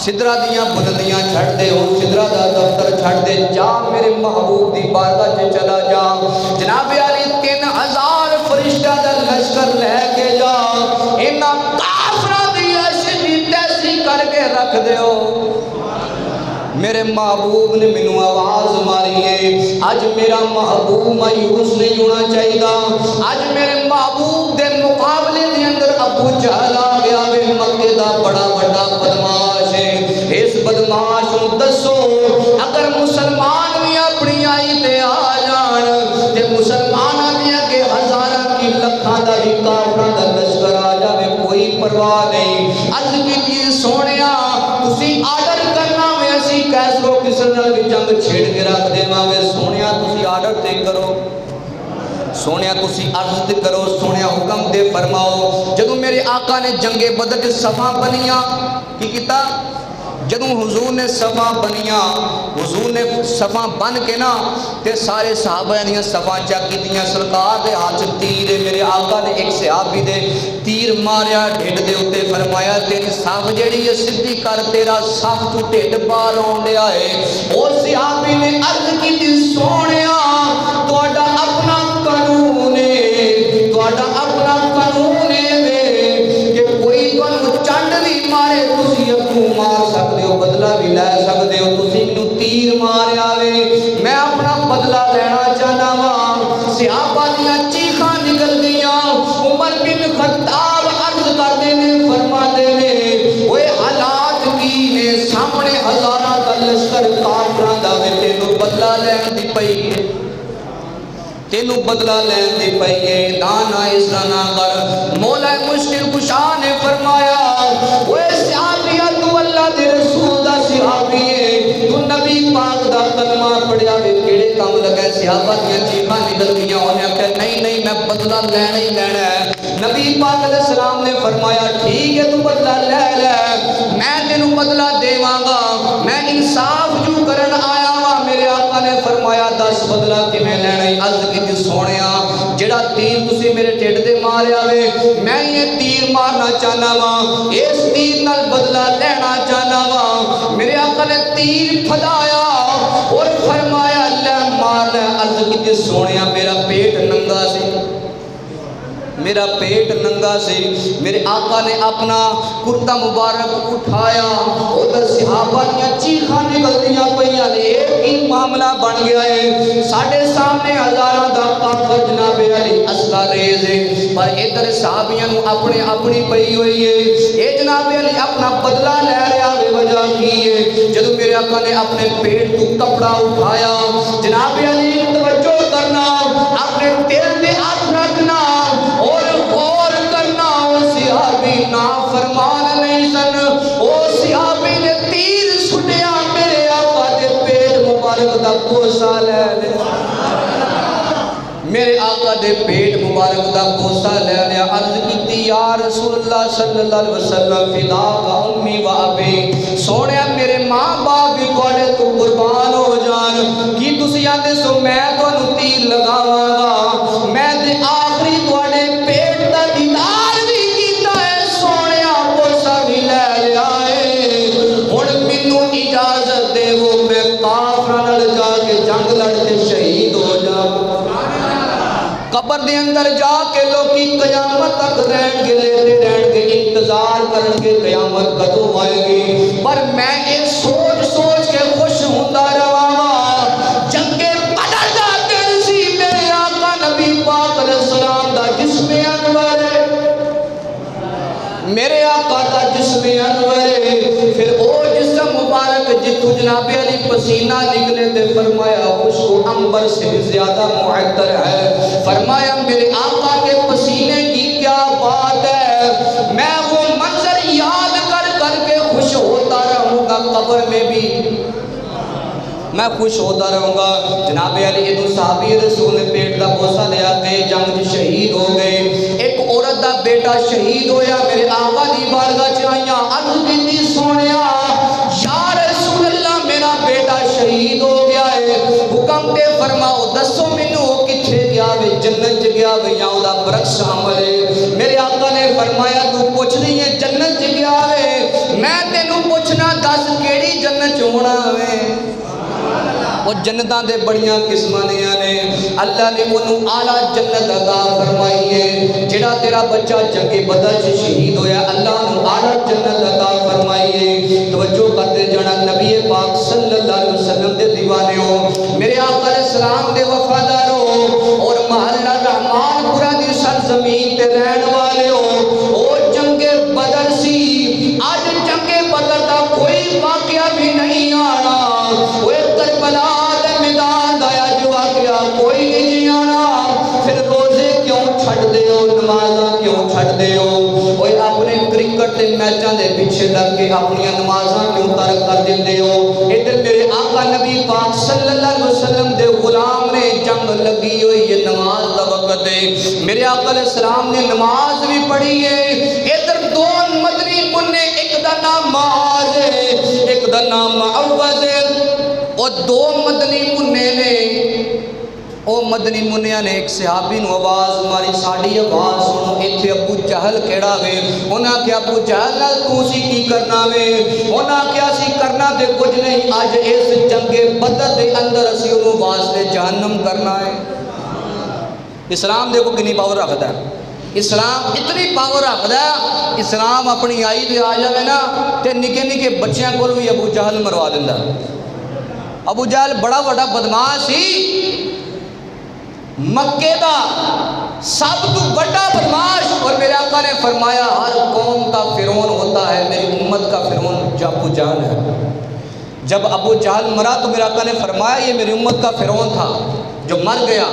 سدرا دیاں بلندیاں چھٹ دے، ہن سدرا دا دفتر چھٹ دے، جا میرے محبوب دی بارگاہ چ چلا جا، جناب علی 3000 فرشتہ دا لشکر لے کے جا، انہاں کافراں دی ایسی تیسی کر کے رکھ دیو۔ میرے محبوب نے مینوں آواز ماری ہے، اج میرا محبوب مایوس نہیں ہونا چاہیے، اج میرے محبوب دے مقابلے دے اندر ابو جہل آ گیا وے، مکے دا بڑا بڑا بدماش ہے، اس بدماش نوں دسو اگر مسلمان بھی اپنی آئی تے آ جان تے مسلماناں دی اگے ہزاراں کی لکھاں دا ہی کافراں دا لشکر آ جاوے کوئی پرواہ نہیں۔ عرض کیتی سونیا تسی آرڈر کرنا میں اسی کیسرو کسر نال بھی جنگ چھیڑ کے رکھ دیواں وے، سونیا تسی آرڈر تے کرو، سونیا تسی عرض تے کرو، سونیا حکم دے فرماؤ۔ جدوں میرے آقا نے جنگ بدر صفاں بنیاں کی کیتا، جدوں حضور نے صفاں بنیاں، حضور نے صفاں بن کے نا تے سارے صحابہ دیاں صفاں چاکی دیاں، سرکار دے ہاتھ تیر ہے، میرے آقا نے ایک صحابی دے تیر ماریا ڈھڈ دے اوتے، فرمایا تیری صف جڑی ہے سدھی کر، تیرا صف تو ڈھڈ باہر آونڈیا ہے۔ او صحابی نے عرض کیتی سونیا تہاڈا اپنا قانون ہے، تہاڈا اپنا قانون ہے کہ کوئی تانوں چنڈ بھی مارے تسی اگوں مار سکدے ہو، بدلہ بھی لے سکدے ہو، تسی مینوں تیر ماریا وے میں اپنا بدلہ لینا چاہنا وا۔ صحابہ دیاں چیخاں نکل گئیاں، عمر بن خطاب عرض کردے نے فرماتے نے اوے حالات کی نے، سامنے ہزاراں دا لشکر کافراں دا وے، تینوں بدلہ لین دی پئی ہے، تینوں بدلہ لین دی پئی ہے، نانا اس طرح نہ کر۔ مولا مشکل کشا نے فرمایا اوے صحابیہ تو اللہ دے رسول دا صحابی ہے، تو نبی پاک دا کلمہ پڑھیا وے، کیڑے کام لگا؟ صحابہ دیاں چیخاں نکل گئیاں، انہیں کہا نہیں نہیں میں بدلہ لینا ہی لینا ہے۔ نبی پاک علیہ السلام نے فرمایا ٹھیک ہے تو بدلہ لے لے، میں تینوں بدلہ دیواں گا، میں انصاف جو کرن آیا وا۔ میرے آقا نے فرمایا دس بدلہ کیویں لینا ہے؟ عرض کیتی سونیا جڑا تیر تسی میرے ٹھڈ تے ماریا وے میں یہ تیر مارنا چاہنا وا، اس تیر نال بدلہ لینا چاہنا وا۔ میرے آقا نے تیر پھدایا اور فرمایا لے مار لے۔ عرض کیتی سونیا میرا پیٹ ننگا سی، میرا پیٹ ننگا سی، میرے آقا نے اپنا کرتا مبارک اٹھایا، ادھر صحابہ دیاں چیخاں نکلدیاں پئیاں نے، ایک ہی معاملہ بن گیا ہے، ساڈے سامنے ہزاراں دا کافر جناب علی اسلحہ ریز ہے، پر ادھر صحابیاں نوں اپنے اپنی پئی ہوئی ہے، اے جناب علی اپنا بدلہ لے رہا ہے، وجہ کی ہے؟ جدوں میرے آقا نے اپنے پیٹ تو کپڑا اٹھایا، جناب علی توجہ کرنا، اپنے دل دے ہاتھ رکھنا اور غور کرنا، او صحابی نافرمان نہیں سن، او صحابی نے تیر سٹیا میرے آقا دے پیٹ مبارک دا کوسا لے لیا، میرے آقا دے پیٹ مبارک دا کوسا لے لیا۔ عرض کیتی یا رسول اللہ صلی اللہ علیہ وسلم فداک امی و ابی، سونیا میرے ماں باپ بھی تواڈے تو قربان ہو جان، کی تسی آندے سو میں تانوں تیر لگاواں گا، میں تے آخری تواڈے پیٹ دا دیدار بھی کیتا ہے، سونیا کوسا بھی لے لیا ہے، ہن مینوں اجازت دے وہ میں کافراں نال جا کے جنگ لڑ کے شہید ہو جاواں، قبر دے اندر جا کے لوکی قیامت تک رہن گے، لیتے رہن گے، انتظار کرن گے قیامت کدوں آئے گی، پر میں یہ سوچ سوچ کے خوش ہوندا رہواں گا، جنگ بدر دا دن سی، میرے آقا نبی پاک علیہ السلام دا جسم انور ہے، میرے آقا دا جسم انور ہے، پھر او جسم مبارک جتوں جناب علی پسینہ نکلے تے فرمایا خوشبو عنبر سے بھی زیادہ معطر ہے. فرمایا میرے آقا کے پسینے کی کیا بات ہے، میں وہ منظر یاد کر کر کے خوش ہوتا رہوں گا، قبر میں بھی میں خوش ہوتا رہوں گا. جناب علی ادو صحابی رسول نے پیٹ دا بوسہ لیا گئے، جنگ شہید ہو گئے. ایک عورت دا بیٹا شہید ہویا، میرے آقا دی بارگاہ چ آئیاں، عرض کیتی سونیا یا رسول اللہ میرا بیٹا شہید ہو گیا ہے، حکم تے فرماؤ دسو مینوں وہ کتھے گیا وے، جنت چ گیا وے یا او دا برعکس عمل ہے. میرے آقا نے فرمایا تو پوچھ رہی ہے جنت چ گیا وے، میں تینوں پوچھنا دس کیڑی جنت چ ہونا وے. وہ جنتاں دے بڑیاں قسماں نے، اللہ نے انہوں اعلیٰ جنت عطا فرمائی ہے. جڑا تیرا بچہ جنگ بدر سے شہید ہویا اللہ نے اعلیٰ جنت عطا فرمائی ہے. توجہ کرتے جانا، نبی پاک صلی اللہ علیہ وسلم دے دیوانے ہو، میرے آقا علیہ السلام دے وفادار ہو، اور محلہ رحمان پورا دی سرزمین تے رہن والے ہو. اور جنگ بدر سی، آج جنگ بدر دا کوئی واقعہ بھی نہیں آنا، وہ کربلا دے میدان دایا جو واقعہ کوئی نہیں آنا. پھر روزے کیوں چھڑ دے ہو، نمازاں کیوں چھڑ دے ہو، وہ اپنے کرکٹ دے میچاں دے پیچھے لگ کے اپنی نمازاں کیوں ترک کر دیندے ہو. ادھر میرے آقا نبی پاک صلی اللہ علیہ وسلم دے غلام نے جنگ لگی ہوئی یہ نماز دا وقت ہے، میرے آقا علیہ السلام نے نماز بھی پڑھی ہے. ادھر دو مدنی منع، ایک دا نام معاذ ہے ایک دا نام معوذ ہے. اور دو مدنی منع نے، او مدنی منیا نے ایک صحابی نو آواز ماری، ساڑی آواز سنو ایتھے ابو جہل کیڑا وے. انہاں کیا ابو جہل نال تو سی کی کرنا وے، انہاں کیا سی کرنا تے کچھ نہیں، آج اس جنگ بدر دے اندر اسی انہوں واسطے جہنم کرنا ہے. اسلام دیکھو کنی پاور رکھتا ہے، اسلام اتنی پاور رکھتا ہے. اسلام اپنی آئی دے آ جاوے نا تے نکے نکے بچیاں کول بھی ابو جہل مروا دیندا. ابو جہل بڑا بڑا بدماش سی، مکے دا سب تو بڑا بدماش. اور میرے آقا نے فرمایا ہر قوم کا فرعون ہوتا ہے، میری امت کا فرعون ابو جہل ہے. جب ابو جہل مرا تو میرے آقا نے فرمایا یہ میری امت کا فرعون تھا جو مر گیا،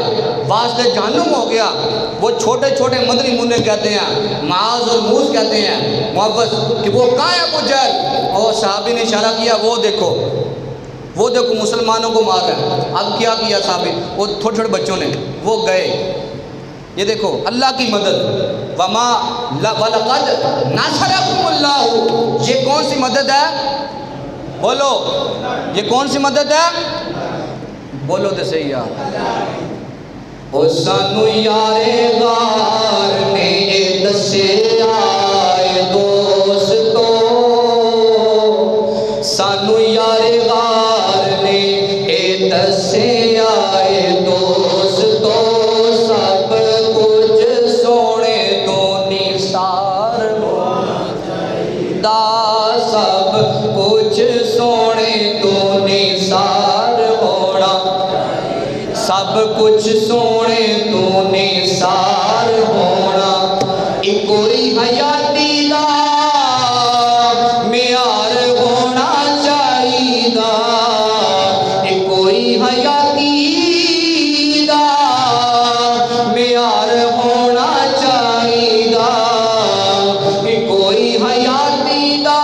واسطے جہنم ہو گیا. وہ چھوٹے چھوٹے مدنی منع کہتے ہیں، معاذ اور موس کہتے ہیں محبت کہ وہ کہاں ہے ابو جہل. اور صحابی نے اشارہ کیا وہ دیکھو مسلمانوں کو مار رہا ہے. اب کیا کیا صحابی، وہ چھوٹے چھوٹے بچوں نے وہ گئے. یہ دیکھو اللہ کی مدد، وما وَلَقَدْ نَصَرَكُمُ اللَّهُ، یہ کون سی مدد ہے بولو، یہ کون سی مدد ہے بولو تو صحیح یار. او سانو یارے غار نے دسیا اے دوستو، سانو یارے غار نے اے دسیا اے دوستو، سب کچھ سونے تو نثار ہونا چاہیدا، سب کچھ سونے تو نثار ہونا، سب کچھ سونے تو نثار ہونا. ایک کوئی حیاتی دا معیار ہونا چاہیدا، ایک کوئی حیاتی دا معیار ہونا چاہیدا، ایک کوئی حیاتی دا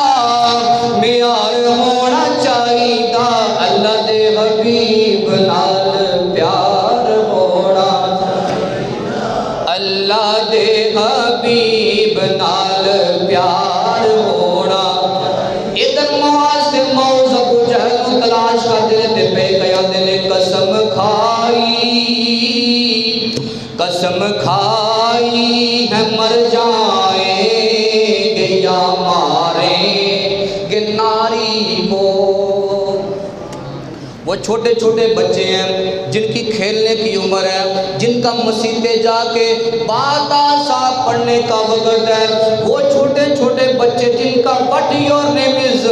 معیار ہونا چاہیدا. اللہ دے حبیب نال پیار ہونا چاہیدا، اللہ دے حبیب نال پیار ہونا. ادھر معاذ سے موز ابو جہل کو تلاش کر دے پہ گیا نے قسم کھائی ہے مر جائیں گے یا ماریں گے ناری کو. وہ چھوٹے چھوٹے بچے ہیں جن کی کھیلنے کی عمر ہے، جن کا مسیطے جا کے بات صاحب پڑھنے کا وقت ہے. وہ چھوٹے چھوٹے بچے جن کا وٹ یور نیم از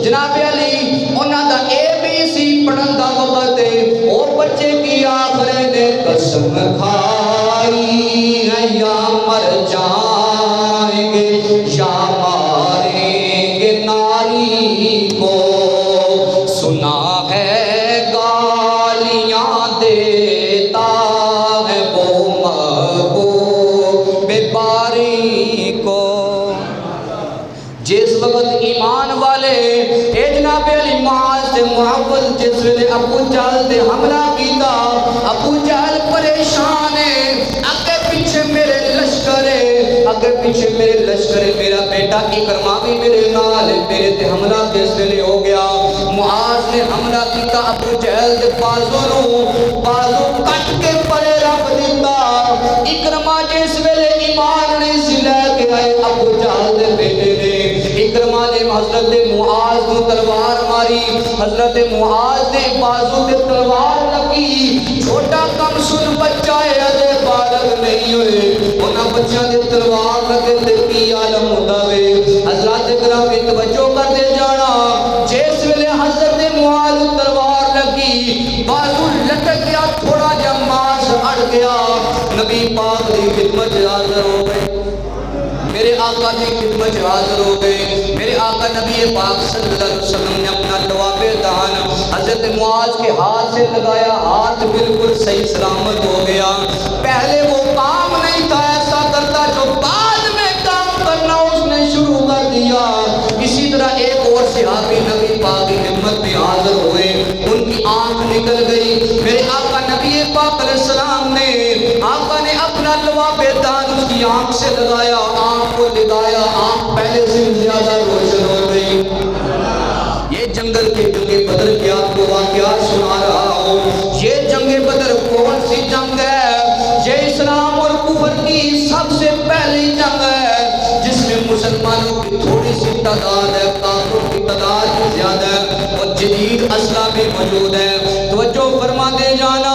جناب علی انہاں دا ABC پڑھن دا وقت ہے. وہ بچے کی آخر نے قسم کھائی ہے یا مر جائیں گے یا ماریں گے ناری کو. سنا ہے دیتا ہے وہ محبوب باری کو۔ جس وقت ایمان والے اے جناب علی معاذ سے محبت جس ویلے ابو جہل تے حملہ کیتا، ابو جہل پریشان ہے، اگے پیچھے میرے لشکر ہے، اگے پیچھے میرے لشکر ہے، میرا بیٹا اکرمہ بھی میرے نال ہے، میرے تے حملہ کس ویلے ہو گیا؟ معاذ نے حملہ کیتا، ابو جہل دے بازو کٹ کے پرے رکھ دیتا۔ اکرمہ جس ویلے ایمان نہیں سی لے کے آئے، ابو جہل دے بیٹے نے اکرمہ نے حضرت معاذ کو تلوار ماری، حضرت معاذ دے بازو تے تلوار لگی۔ چھوٹا کم سن بچہ ہے، اجے بالغ نہیں ہوئے، انہاں بچیاں دے تلوار لگے تے کی عالم ہوندا وے۔ حضرات گرامی توجہ کرتے جانا، جس ویلے حضرت معاذ تلوار لگی، بازو لٹک گیا، تھوڑا جا ماس اڑ گیا، نبی پاک دی خدمت حاضر ہو گئے، میرے آقا کی خدمت حاضر ہو گئے۔ میرے آقا نبی پاک صلی اللہ علیہ وسلم نے اپنا لواب دہن حضرت معاذ کے ہاتھ سے لگایا، ہاتھ بالکل صحیح سلامت ہو گیا۔ پہلے وہ کام نہیں تھا ایسا کرتا جو بعد میں کام کرنا اس نے شروع کر دیا۔ اسی طرح ایک اور صحابی نبی پاک کی خدمت میں حاضر ہوئے، ان کی آنکھ نکل گئی۔ میرے آقا نبی پاک علیہ السلام نے آقا نے اپنا لواب دہن اس کی آنکھ سے لگایا، آنکھ کو لگایا، آنکھ پہلے سے زیادہ روشن ہو گئی۔ یہ جنگل کے جنگ بدر کی آپ کو واقعات سنا رہا ہوں۔ یہ جنگ بدر کون سی جنگ ہے؟ یہ اسلام اور کفر کی سب سے پہلی جنگ ہے، جس میں مسلمانوں کی تھوڑی سی تعداد ہے، کافروں کی تعداد بھی زیادہ ہے، اور جدید اسلحہ بھی موجود ہے۔ توجہ فرما دے جانا،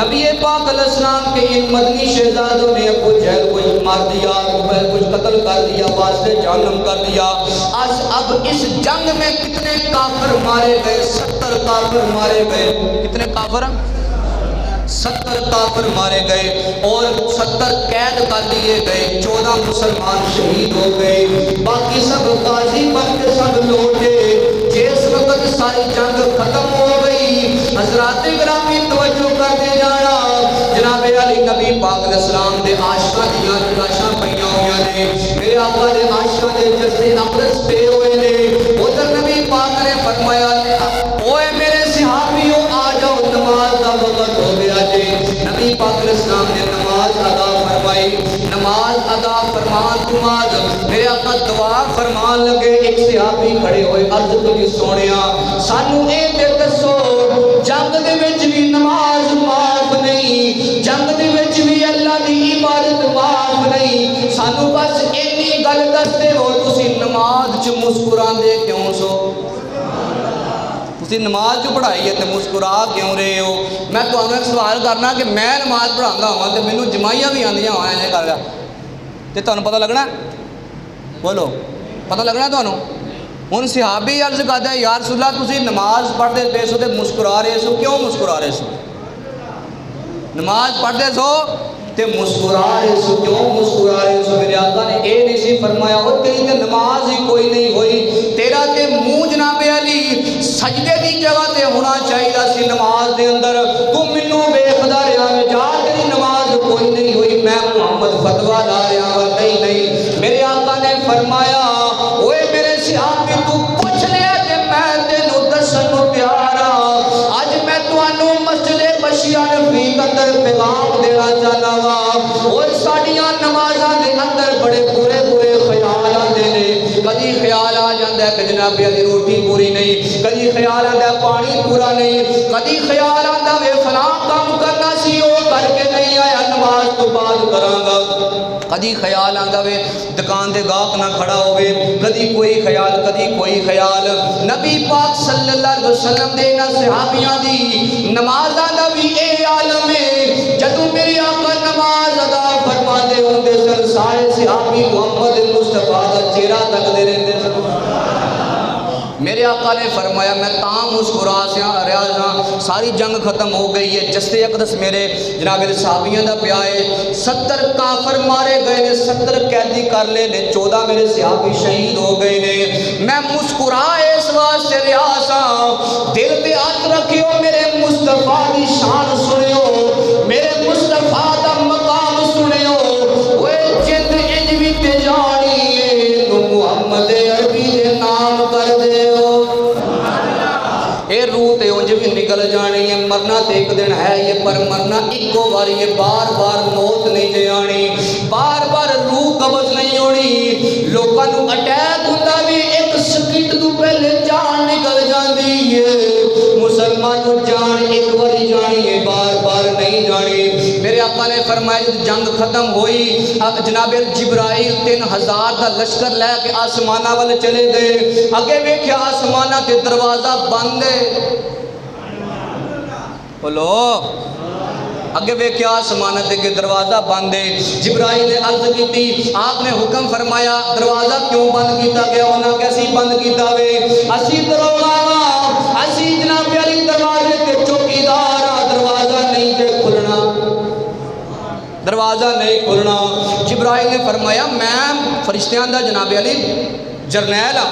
نبی پاک علیہ السلام کے ان مدنی شہزادوں نے ابو جہل کو مار دیا، کچھ قتل کر دیا، واسطے جہنم کر دیا۔ اب اس جنگ میں کتنے کافر مارے گئے؟ 70 کافر مارے گئے۔ کتنے کافر؟ 70 کافر مارے گئے اور 70 قید کر دیے گئے، 14 مسلمان شہید ہو گئے، باقی سب غازی بن کے سب لوٹے۔ جس وقت ساری جنگ ختم ہو گئی، حضرات گرامی توجہ کر دے جانا، جناب علی نبی پاک علیہ السلام دے عاشقاں دیاں لاشاں پئیاں ہوئیاں نے، میرے آقا دے عاشقاں دے جسے اقدس پے ہوئے نے۔ ادھر نبی پاک نے فرمایا، اوے میرے صحابیوں آ جاؤ، نماز کا وقت ہو گیا جی۔ نبی پاک علیہ السلام نے نماز ادا فرمائی، نماز ادا فرمان تو بعد میرے آقا دعا فرمان لگے۔ ایک صحابی کھڑے ہوئے، عرض کری سونیا سانو اے تے دسو، جنگ دے وچ بھی نماز معاف نہیں، جنگ دے وچ بھی اللہ دی عبادت معاف نہیں، سانو بس اینی گل دس دے ہو، تسی نماز چ مسکراندے کیوں سو؟ تسی نماز جو پڑھائی ہے تے مسکرا کیوں رہے ہو؟ میں تمہیں ایک سوال کرنا کہ میں نماز پڑھانا ہوا تے مینوں جمائیاں بھی آندیاں ہوئے ہیں کر گیا تے تمہیں پتہ لگنا؟ بولو پتہ لگنا تمہیں؟ ہن صحابی عرض کردا ہے یا رسول اللہ تسی نماز پڑھتے پے سو تے مسکرا رہے سو، کیوں مسکرا رہے سو؟ نماز پڑھتے سو تے مسکرا رہے سو، کیوں مسکرا رہے سو؟ میرے آقا نے اے نہیں سی فرمایا او تیری تے نماز ہی کوئی نہیں ہوئی، تیرا تے منہ جناب علی سجدے دی جگہ تے ہونا چاہیے سی نماز دے اندر، تو مینوں ویکھدا رہیا میں جا تیری نماز کوئی نہیں ہوئی، میں محمد فتوی لا رہا ہوں، نہیں۔ میرے آقا نے فرمایا اوے میرے صحابی تو پوچھ لیا کہ میں تینوں دسن نوں تیار ہاں، اج میں تانوں مسجد بشیرہ رفیق اندر پیغام دینا چاہنا وا۔ اور ساڈیاں نمازاں دے اندر بڑے برے خیال آندے نے، کدی خیال آ جاندا ہے کہ جناب علی روٹی پوری نہیں، کدی خیال آندا ہے پانی پورا نہیں، کدی خیال آندا وے فلاں کام کرنا سی او کر کے نہیں آیا، نماز تو بعد کراں گا، کدی خیال آندا وے دکان دے گاہک نہ کھڑا ہوئے، کدی کوئی خیال کدی کوئی خیال۔ نبی پاک صلی اللہ علیہ وسلم دے نہ صحابیاں دی نمازاں دا بھی اے عالم ہے، جدوں میرے آقا نماز ادا فرما دے ہوندے سن، سارے صحابی محمد مصطفیٰ دا چہرہ تکدے رہندے سن۔ میرے آقا نے فرمایا میں تاں مسکرا رہا ہاں، ساری جنگ ختم ہو گئی ہے، جستے اقدس میرے جناب صحابیاں دا پیا ہے، 70 کافر مارے گئے نے، 70 قیدی کر لے نے، 14 میرے صحابی شہید ہو گئے نے، میں مسکرا اس واسطے رہا سا، دل تے ہاتھ رکھیو میرے مصطفیٰ دی شان سن مرنا تو ایک دن ہے یہ، پر مرنا ایکو باری یہ، بار بار موت نہیں جے آنی، بار بار روح قبض نہیں ہونی۔ لوکاں نوں اٹیک ہوندا بھی ایک سیکنڈ تو پہلے جان نکل جاندی ہے، مسلمان نوں جان ایک باری جانی ہے، بار بار نہیں جانی۔ میرے آقا نے فرمایا جب جنگ ختم ہوئی، جناب جبرائیل 3000 دا لشکر لے کے آسمانہ والے چلے گئے، اگے ویکھیا آسمانہ تے دروازہ بند ہے، بولو اگے ویکھیا آسمانہ تے دروازہ بند ہے۔ جبرائیل نے عرض کیتی، آپ نے حکم فرمایا دروازہ کیوں بند کیتا گیا؟ انہاں کیسی بند کیتا وے؟ اسی دروازہ اسی جناب علی دروازے تے چوکیدار دروازہ نہیں تے کھلنا، دروازہ نہیں کھلنا۔ جبرائیل نے فرمایا میں فرشتیاں دا جناب علی جرنیل ہاں،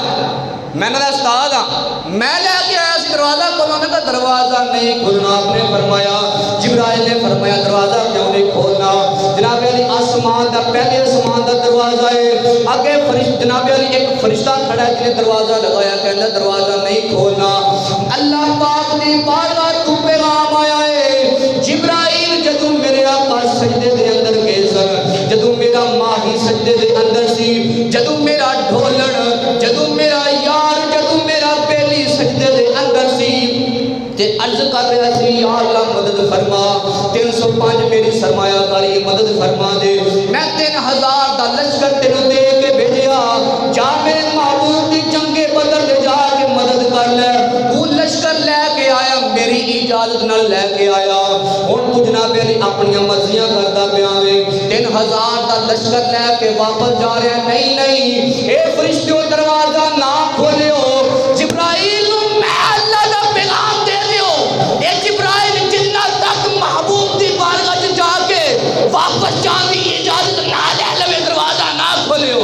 میں نے استاد ہاں، میں لے کے آیا سی دروازہ کھولنے کا، دروازہ نہیں کھلنا۔ آپ نے فرمایا، جبرائیل نے فرمایا دروازہ کیوں نہیں کھولنا؟ جناب علی آسمان دا پہلے آسمان دا دروازہ ہے، آگے جناب علی ایک فرشتہ کھڑا ہے جنہیں دروازہ لگایا، کہنا دروازہ نہیں کھولنا۔ اللہ پاک نے بارگاہ تو پیغام آیا ہے، جبرائیل جدوں میرے آقا سجدے دے اندر گئے سن، جدوں میرا ماہی سجدے دے اندر سی، جدوں میرا ڈھولن، جدوں میرا یار، جدوں میرا بیلی سجدے دے اندر سی تے عرض کر رہا سی یا اللہ مدد فرما، 305 میری سرمایہ کاری مدد فرما دے، میں 3000 دا لشکر تینوں دے کے بھیجیا، جا میرے محبوب دی جنگ بدر دے جا کے مدد کر لے۔ تو لشکر لے کے آیا، میری اجازت نہ لے کے آیا، ہن تو جناب علی اپنی مرضیاں کردا پیا وے، 3000 دا لشکر لے کے واپس جا رہا ہے۔ نہیں نہیں، اے فرشتوں دروازہ نہ کھولیو، جبرائیل میں اللہ دا پیغام دے دیو، اے جبرائیل جنہ تک محبوب دی بارگاہ جا کے واپس جان دی اجازت نہ لے لے، دروازہ نہ کھولیو،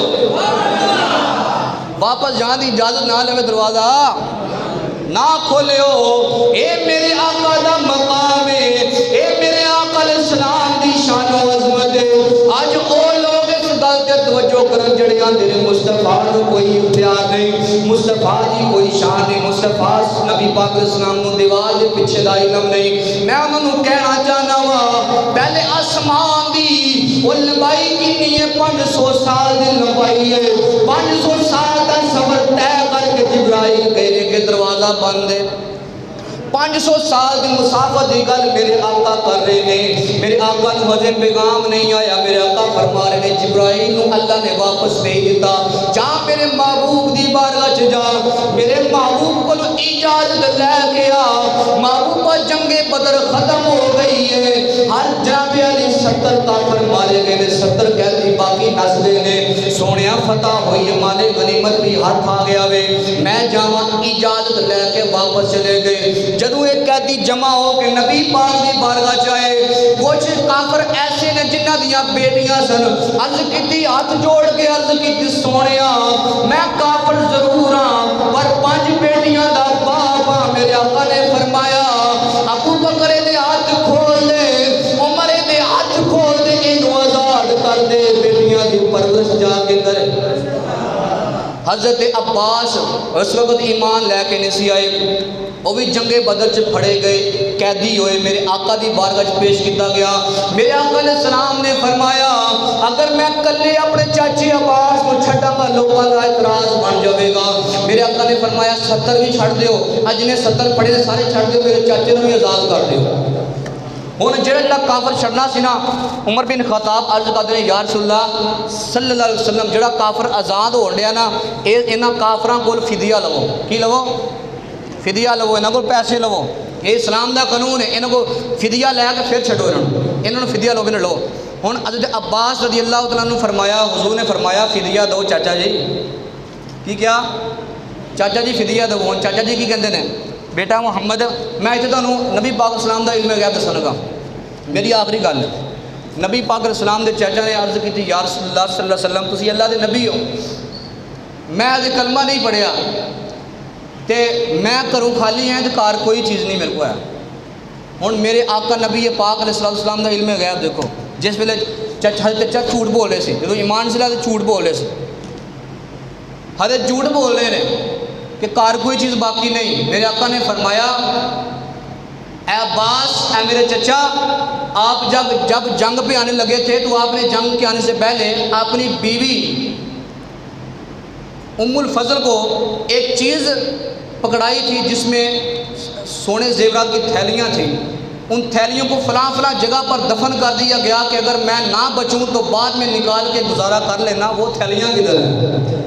واپس جان دی اجازت نہ لے، دروازہ نہ کھولیو۔ اے میرے آقا دا مقام ہے، اے میرے آقا علیہ السلام دی شان و عظمت ہے۔ آج او لوگ اس گل تے توجہ کرن جڑے آندے نے مصطفیٰ نو کوئی اختیار نہیں، مصطفیٰ دی کوئی شان نہیں، مصطفیٰ نبی پاک علیہ السلام نو دیوار دے پیچھے دا علم نہیں۔ میں انہاں نو کہنا چاہنا وا، پہلے آسمان دی وہ لمبائی کتنی ہے؟ 500 سال دی لمبائی ہے، 500 سال دا سفر طے کر کے جبرائیل کہنے کے دروازہ بند ہے۔ 500 سال دی مسافت دی گل میرے آقا کر رہے ہیں، میرے آقا نو ہجے پیغام نہیں آیا، میرے آقا فرما رہے ہیں جبرائیل نو اللہ نے واپس بھیج دیتا، جا میرے محبوب دی بارگاہ چ جا، میرے محبوب کو اجازت لے کے آ۔ محبوبہ جنگ بدر ختم ہو گئی ہے، ہر جناب علی 70 کافر مارے گئے نے، 70 قیدی باقی نس گئے نے، سونیا فتح ہوئی ہے، مال غنیمت بھی ہاتھ آ گیا وے، میں جاواں اجازت لے کے واپس چلے گئے۔ جدوں ایک قیدی جمع ہو کے نبی پاک دی بارگاہ چائے، کچھ کافر ایسے نے جنہ دیاں بیٹیاں سن، عرض کیتی ہاتھ جوڑ کے عرض کیتی سونیا میں کافر ضرور ہاں پر 5 بیٹیاں دا باپ ہاں۔ میرے آقا نے فرمایا ابو بکر دے ہاتھ کھول دے، عمر دے ہاتھ کھول دے، اینو آزاد کر دے، بیٹیاں دی پرورش جا کے کرے۔ حضرت عباس اس وقت ایمان لے کے نہیں آئے، وہ بھی جنگ بدر چ پھڑے گئے، قیدی ہوئے، میرے آقا دی بارگاہ چ پیش کیتا گیا۔ میرے آقا علیہ السلام نے فرمایا اگر میں کلے اپنے چاچے عباس کو چھڑا گا لوگوں کا اعتراض بن جائے گا۔ میرے آقا نے فرمایا 70 بھی چھڑ دیو، اج نے 70 پڑھے سارے چھڑ دیو، میرے چاچے نے بھی آزاد کر دیو۔ ہن جڑا کافر چھڑنا سی نا، عمر بن خطاب عرض کرتے ہیں یا رسول اللہ صلی اللہ علیہ وسلم جڑا کافر آزاد ہون ڈیا نا، انہاں کافراں کول فدیہ لو، کی لو؟ فدیہ لو، انہاں کول پیسے لو، یہ اسلام دا قانون ہے، انہاں کو فدیہ لے کے پھر چھڈو، انہاں نوں فدیہ لو بھی نہ لو۔ ہن حضرت عباس رضی اللہ تعالیٰ عنہ فرمایا، حضور نے فرمایا فدیہ دو چاچا جی، کی کیا چاچا جی فدیہ دو۔ ہن چاچا جی کی کہندے نے بیٹا محمد میں اتنے تمہیں نبی پاک اسلام دا علم غیب دسن لگا، میری آخری گل ہے۔ نبی پاک اسلام دے چاچا نے عرض کی یا رسول اللہ صلی اللہ علیہ وسلم تسی اللہ دے نبی ہو، میں اج کلمہ نہیں پڑھیا تے میں گھروں خالی ہیں تے گھر کوئی چیز نہیں میرے کو ہے۔ ہن میرے آقا نبی پاک علیہ السلام دا علم غیب دیکھو، جس ویلے چچا جھوٹ بول رہے سی، جدوں ایمان سے تے جھوٹ بول رہے سی، حضرت جھوٹ بول رہے ہیں کہ کار کوئی چیز باقی نہیں۔ میرے آقا نے فرمایا اے عباس، اے میرے چچا، آپ جب جنگ پہ آنے لگے تھے تو آپ نے جنگ کے آنے سے پہلے اپنی بیوی ام الفضل کو ایک چیز پکڑائی تھی جس میں سونے زیورات کی تھیلیاں تھیں. ان تھیلیوں کو فلاں فلاں جگہ پر دفن کر دیا گیا کہ اگر میں نہ بچوں تو بعد میں نکال کے گزارا کر لینا. وہ تھیلیاں کدھر ہیں؟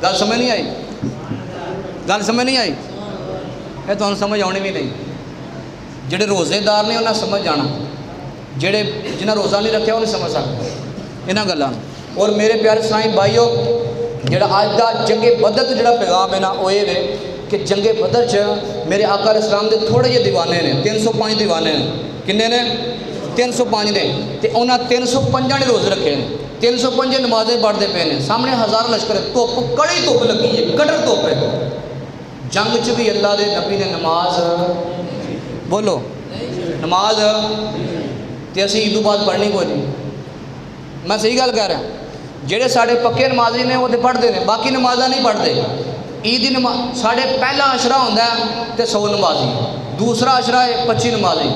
گل سمجھ نہیں آئی؟ گل سمجھ نہیں آئی؟ یہ تو سمجھ آنی بھی نہیں. جڑے روزے دار نے انہیں سمجھ جانا، جڑے جنہیں روزہ نہیں رکھا انہیں سمجھ سکتے یہاں گلوں. اور میرے پیارے اسلامی بھائیو، جڑا اج دا جنگ بدر جڑا پیغام ہے نا، وہ یہ ہے کہ جنگ بدر میرے آقا علیہ السلام دے تھوڑے جے دیوانے نے، 305 دیوانے نے. کنے نے؟ 305 نے. تے انہاں 305 نے روزے رکھے نے، 305 نمازیں پڑھتے پے نے. سامنے ہزار لشکر ہے، دھوپ کڑی دھوپ لگی ہے، کٹر دھوپ ہے. جنگ چ بھی اللہ دے نبی نے نماز بولو نماز تے اسی عیدوں بعد پڑھنی کوئی نہیں. میں صحیح گل کہہ رہا ہوں. جہے سارے پکے نمازی نے وہ تو پڑھتے ہیں، باقی نمازاں نہیں پڑھتے. عید کی نماز ساڑھے پہلا عشرہ ہوتا ہے تو 100 نمازی، دوسرا عشرہ ہے 25 نمازی،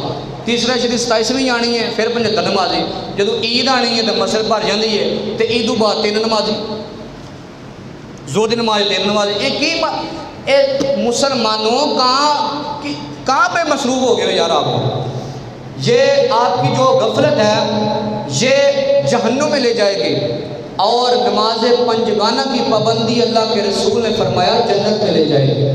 تیسرا عشرہ 27ویں آنی ہے پھر 75 نمازی. جدو عید آنی ہے تو مسجد بھر جاتی ہے تو عید بعد 3 نمازی، زور دی نماز 3 نمازی. یہ مسلمانوں کہاں پہ مصروف ہو گئے ہو یار؟ آپ یہ آپ کی جو غفلت ہے یہ جہنم میں لے جائے گی. اور نماز پنجگانہ کی پابندی اللہ کے رسول نے فرمایا جنت میں لے جائے گی.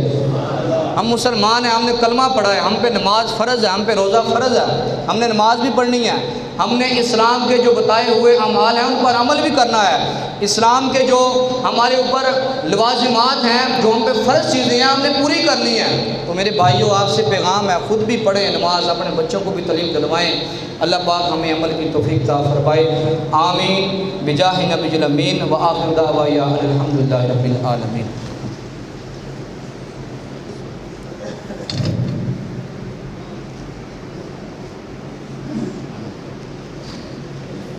ہم مسلمان ہیں، ہم نے کلمہ پڑھا ہے، ہم پہ نماز فرض ہے، ہم پہ روزہ فرض ہے، ہم نے نماز بھی پڑھنی ہے. ہم نے اسلام کے جو بتائے ہوئے اعمال ہیں ان پر عمل بھی کرنا ہے. اسلام کے جو ہمارے اوپر لوازمات ہیں، جو ہم پہ فرض چیزیں ہیں، ہم نے پوری کرنی ہے. تو میرے بھائیوں، آپ سے پیغام ہے، خود بھی پڑھیں نماز، اپنے بچوں کو بھی تعلیم دلوائیں. اللہ پاک ہمیں عمل کی توفیق عطا فرمائے. آمین بجاہ نبی الامین. وآخر دعوانا الحمدللہ رب العالمین.